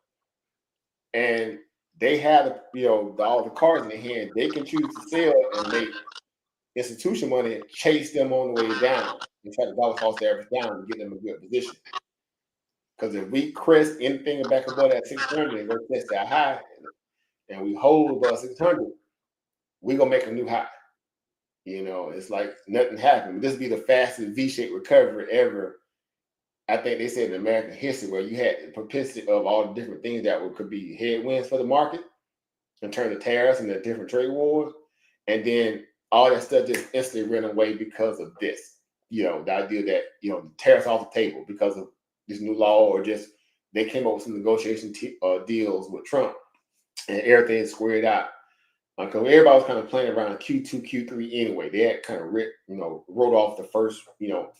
And they have all the cards in their hand. They can choose to sell and make institution money, chase them on the way down and try to dollar cost average down to get them in a good position. Because if we crest anything back above that 600 and go test that high, and we hold above 600, we're gonna make a new high. It's like nothing happened. This would be the fastest V-shaped recovery ever. I think they said in American history, where you had the propensity of all the different things that could be headwinds for the market in terms of tariffs and the different trade wars, and then all that stuff just instantly ran away because of this. The idea that the tariffs off the table because of this new law, or just they came up with some negotiation deals with Trump, and everything squared out. Because everybody was kind of playing around Q2, Q3 anyway. They had kind of wrote off the first,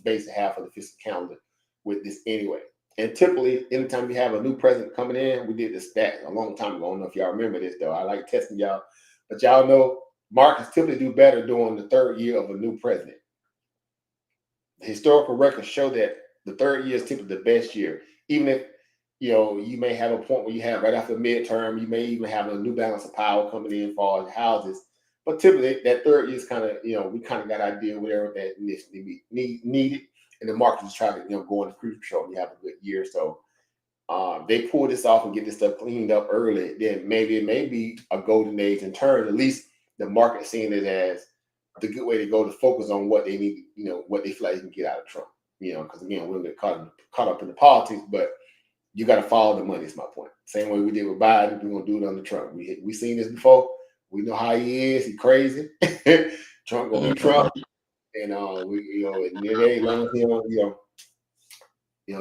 basic half of the fiscal calendar with this anyway. And typically, anytime you have a new president coming in, we did this stat a long time ago. I don't know if y'all remember this, though. I like testing y'all. But y'all know markets typically do better during the third year of a new president. The historical records show that the third year is typically the best year. Even if, you may have a point where you have right after midterm, you may even have a new balance of power coming in for all the houses. But typically, that third year is kind of, we kind of got an idea whatever that needed. And the market is trying to, go into cruise control and you have a good year. So they pull this off and get this stuff cleaned up early. Then maybe it may be a golden age in turn. At least the market seeing it as the good way to go to focus on what they need, what they feel like they can get out of Trump. Because again, we'll get caught up in the politics, but you got to follow the money. Is my point. Same way we did with Biden, we're gonna do it under Trump. We seen this before. We know how he is. He crazy. Trump gonna be Trump, and we and they long as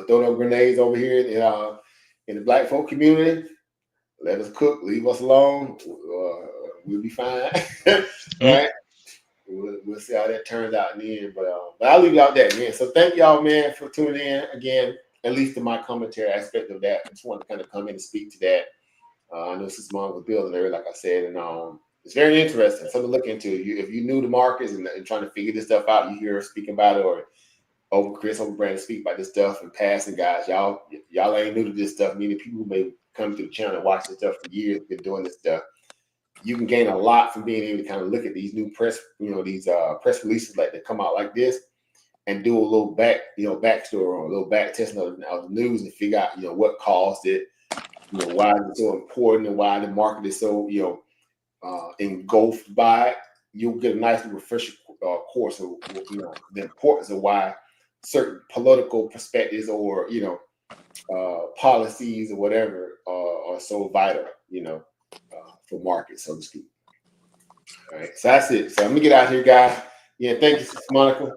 throw them grenades over here in the black folk community. Let us cook. Leave us alone. We'll be fine, right? We'll see how that turns out in the end. But I'll leave y'all that, man. So thank y'all, man, for tuning in again. At least in my commentary aspect of that, I just wanted to kind of come in and speak to that. I know Sister Mom was building there, like I said, and it's very interesting. Something to look into. If you new to markets and trying to figure this stuff out, you hear her speak about it, or over Chris, over Brandon speak about this stuff and passing guys. Y'all ain't new to this stuff. Meaning people who may come to the channel and watch this stuff for years, been doing this stuff. You can gain a lot from being able to kind of look at these new press, these press releases like that come out like this, and do a little backstory or a little back testing of the news and figure out, what caused it, why it's so important and why the market is so, engulfed by it. You'll get a nice little refresher course of, the importance of why certain political perspectives or, policies or whatever are so vital, for markets, so to speak. All right, so that's it. So I'm gonna get out here, guys. Yeah, thank you, Sister Monica.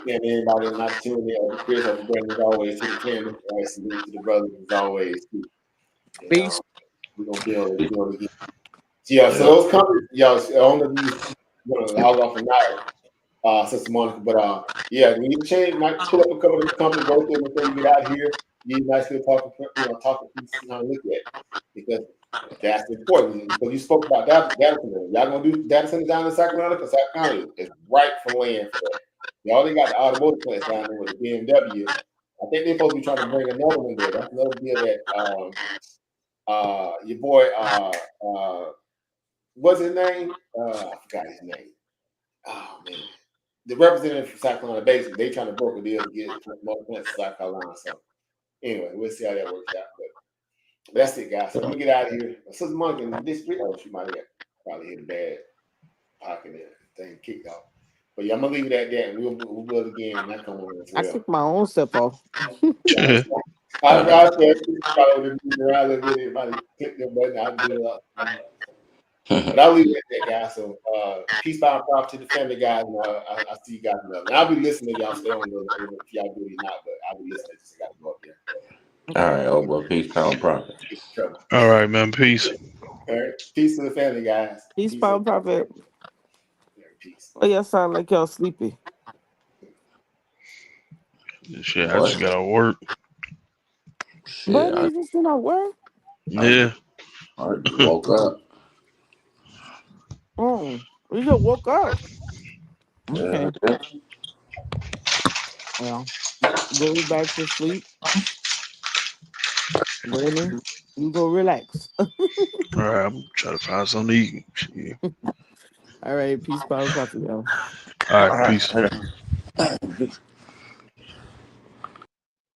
Anybody not tuning in, Chris, over Brandon, as always, to the camera, always salute to the brothers, as always. Peace. We're gonna build again. So those companies, I don't know if you log off or not, Sister Monica, but we need to change. Might pull up a couple of the companies, go through them before you get out here. You need a nice little talking pieces to look at, because that's important. So you spoke about data centers. Y'all gonna do data centers down in Sacramento? Because Sacramento is right for land for that. They already got the automotive plants down there with the BMW. I think they're supposed to be trying to bring another one there. That's another deal that your boy what's his name? I forgot his name. Oh man. The representative from South Carolina, basically, they trying to broker a deal to get more plants to South Carolina. So anyway, we'll see how that works out. But that's it, guys. So let me get out of here. Sister Monica, in this video, she might have probably hit a bad pocket and thing kicked off. But I'm gonna leave it at that, and we'll do it again. And that come on as well. I took my own step off. I said, probably around a bit, everybody click their button. I'll do it. But I'll leave it at that, guys. So peace, power, and profit to the family, guys. And I'll see you guys another. And I'll be listening. Y'all stay on if y'all do it or not, but I'll be listening. Just got to go up there. All right, well, peace, power, and profit. All right, man. Peace. All right. Peace to the family, guys. Peace, power, profit. Peace. Oh, y'all sound like y'all sleepy. Shit, I just got to work. Shit, But you just not work? Yeah. I woke up. Oh, you just woke up. Okay. Yeah. Well, go back to sleep. Brandon, you go relax. All right, I'm trying to find something to eat. Shit. All right, peace, power, profit, y'all. All right, peace. All right.